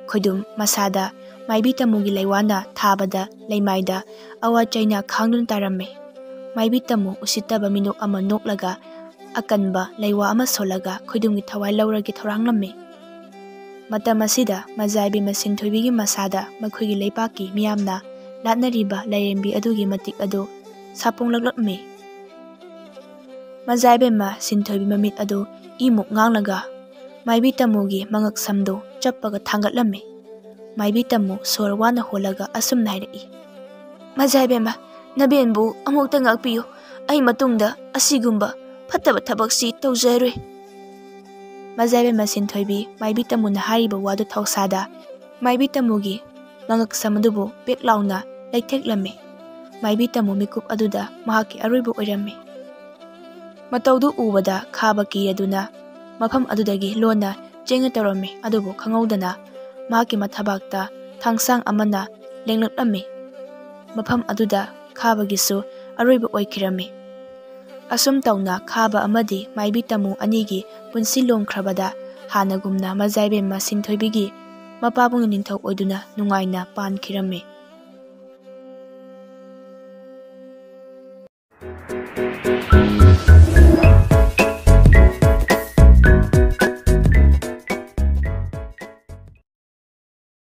ꯈꯣꯏꯗꯨꯝ ꯃꯁꯥꯗ ꯃꯥꯏꯕꯤ ꯇꯥꯃꯣꯒꯤ ꯂꯩꯋꯥꯅ ꯊꯥꯕꯗ ꯂꯩꯃꯥꯏꯗ ꯑꯋꯥ ꯆꯩꯅ ꯈꯥꯡꯗꯨꯅ ꯇꯥꯔꯝꯃꯤ ꯃꯥꯏꯕꯤ ꯇꯥꯃꯣ ꯎꯁꯤꯠꯇꯕ ꯃꯤꯅꯣꯛ ꯑꯃ ꯅꯣꯛꯂꯒ ꯑꯀꯟꯕ ꯂꯩꯋꯥ ꯑꯃ ꯁꯣꯜꯂꯒ ꯈꯣꯏꯗꯨꯝꯒꯤ ꯊꯋꯥꯏ ꯂꯧꯔꯒꯦ ꯊꯧꯔꯥꯡꯂꯝꯃꯤ ꯃꯇꯝ ꯑꯁꯤꯗ ꯃꯖꯥꯏꯕꯦꯝꯃ ꯁꯤꯟꯊꯣꯏꯕꯤꯒꯤ ꯃꯁꯥꯗ ꯃꯈꯣꯏꯒꯤ ꯂꯩꯄꯥꯛꯀꯤ ꯃꯤꯌꯥꯝꯅ ꯂꯥꯠꯅꯔꯤꯕ ꯂꯥꯏꯔꯦꯝꯕꯤ ꯑꯗꯨꯒꯤ ꯃꯇꯤꯛ ꯑꯗꯨ ꯁꯥꯄꯣꯡꯂꯛꯂꯝꯃꯤ ꯃꯖꯥꯏꯕꯦꯝꯃ ꯁꯤꯟꯊꯣꯏꯕꯤ ꯃꯃꯤꯠ ꯑꯗꯨ ꯏꯃꯨꯛ ꯉꯥꯡꯂꯒ ꯃꯥꯏꯕꯤ ꯇꯥꯃꯣꯒꯤ ꯃꯉꯛ ꯁꯝꯗꯨ ꯆꯞꯄꯒ ꯊꯥꯡꯒꯠꯂꯝꯃꯤ ꯃꯥꯏꯕꯤ ꯇꯥꯃꯣ ꯁꯣꯔ ꯋꯥꯅ ꯍꯣꯜꯂꯒ ꯑꯁꯨꯝꯅ ꯍꯥꯏꯔꯛꯏ ꯃꯖꯥꯏꯕꯦꯝꯃ ꯅꯕꯦꯟꯕꯨ ꯑꯃꯨꯛꯇ ꯉꯥꯛꯄꯤꯌꯨ ꯑꯩ ꯃꯇꯨꯡꯗ ꯑꯁꯤꯒꯨꯝꯕ ꯐꯠꯇꯕ ꯊꯕꯛꯁꯤ ꯇꯧꯖꯔꯣꯏ ꯃꯖꯥꯏꯕꯦꯝꯃ ꯁꯤꯟꯊꯣꯏꯕꯤ ꯃꯥꯏꯕꯤ ꯇꯥꯃꯣꯅ ꯍꯥꯏꯔꯤꯕ ꯋꯥꯗꯨ ꯊꯧꯁꯥꯗ ꯃꯥꯏꯕꯤ ꯇꯥꯃꯣꯒꯤ ꯃꯉꯛ ꯁꯝ ꯑꯗꯨꯕꯨ ꯄꯦꯛ ꯂꯥꯎꯅ ꯂꯩꯊꯦꯛꯂꯝꯃꯤ ꯃꯥꯏꯕꯤ ꯇꯥꯃꯣ ꯃꯤꯀꯨꯞ ꯑꯗꯨꯗ ꯃꯍꯥꯛꯀꯤ ꯑꯔꯣꯏꯕ ꯑꯣꯏꯔꯝꯃꯤ ꯃꯇꯧꯗꯨ ꯎꯕꯗ ꯈꯥꯕ ꯀꯤꯔꯗꯨꯅ ꯃꯐꯝ ꯑꯗꯨꯗꯒꯤ ꯂꯣꯟꯅ ꯆꯦꯡꯉ ꯇꯧꯔꯝꯃꯤ ꯑꯗꯨꯕꯨ ꯈꯪꯍꯧꯗꯅ ꯃꯍꯥꯛꯀꯤ ꯃꯊꯕꯥꯛꯇ ꯊꯥꯡꯁꯥꯡ ꯑꯃꯅ ꯂꯦꯡꯂꯛꯂꯝꯃꯤ ꯃꯐꯝ ꯑꯗꯨꯗ ꯈꯥꯕꯒꯤꯁꯨ ꯑꯔꯣꯏꯕ ꯑꯣꯏꯈꯤꯔꯝꯃꯤ ꯑꯁꯨꯝ ꯇꯧꯅ ꯈꯥꯕ ꯑꯃꯗꯤ ꯃꯥꯏꯕꯤ ꯇꯥꯃꯣ ꯑꯅꯤꯒꯤ ꯄꯨꯟꯁꯤ ꯂꯣꯝꯈ꯭ꯔꯕꯗ ꯍꯥꯟꯅꯒꯨꯝꯅ ꯃꯖꯥꯏꯕꯦꯝꯃ ꯁꯤꯟꯊꯣꯏꯕꯤꯒꯤ ꯃꯄꯥꯕꯨꯡ ꯅꯤꯡꯊꯧ ꯑꯣꯏꯗꯨꯅ ꯅꯨꯡꯉꯥꯏꯅ ꯄꯥꯟꯈꯤꯔꯝꯃꯤ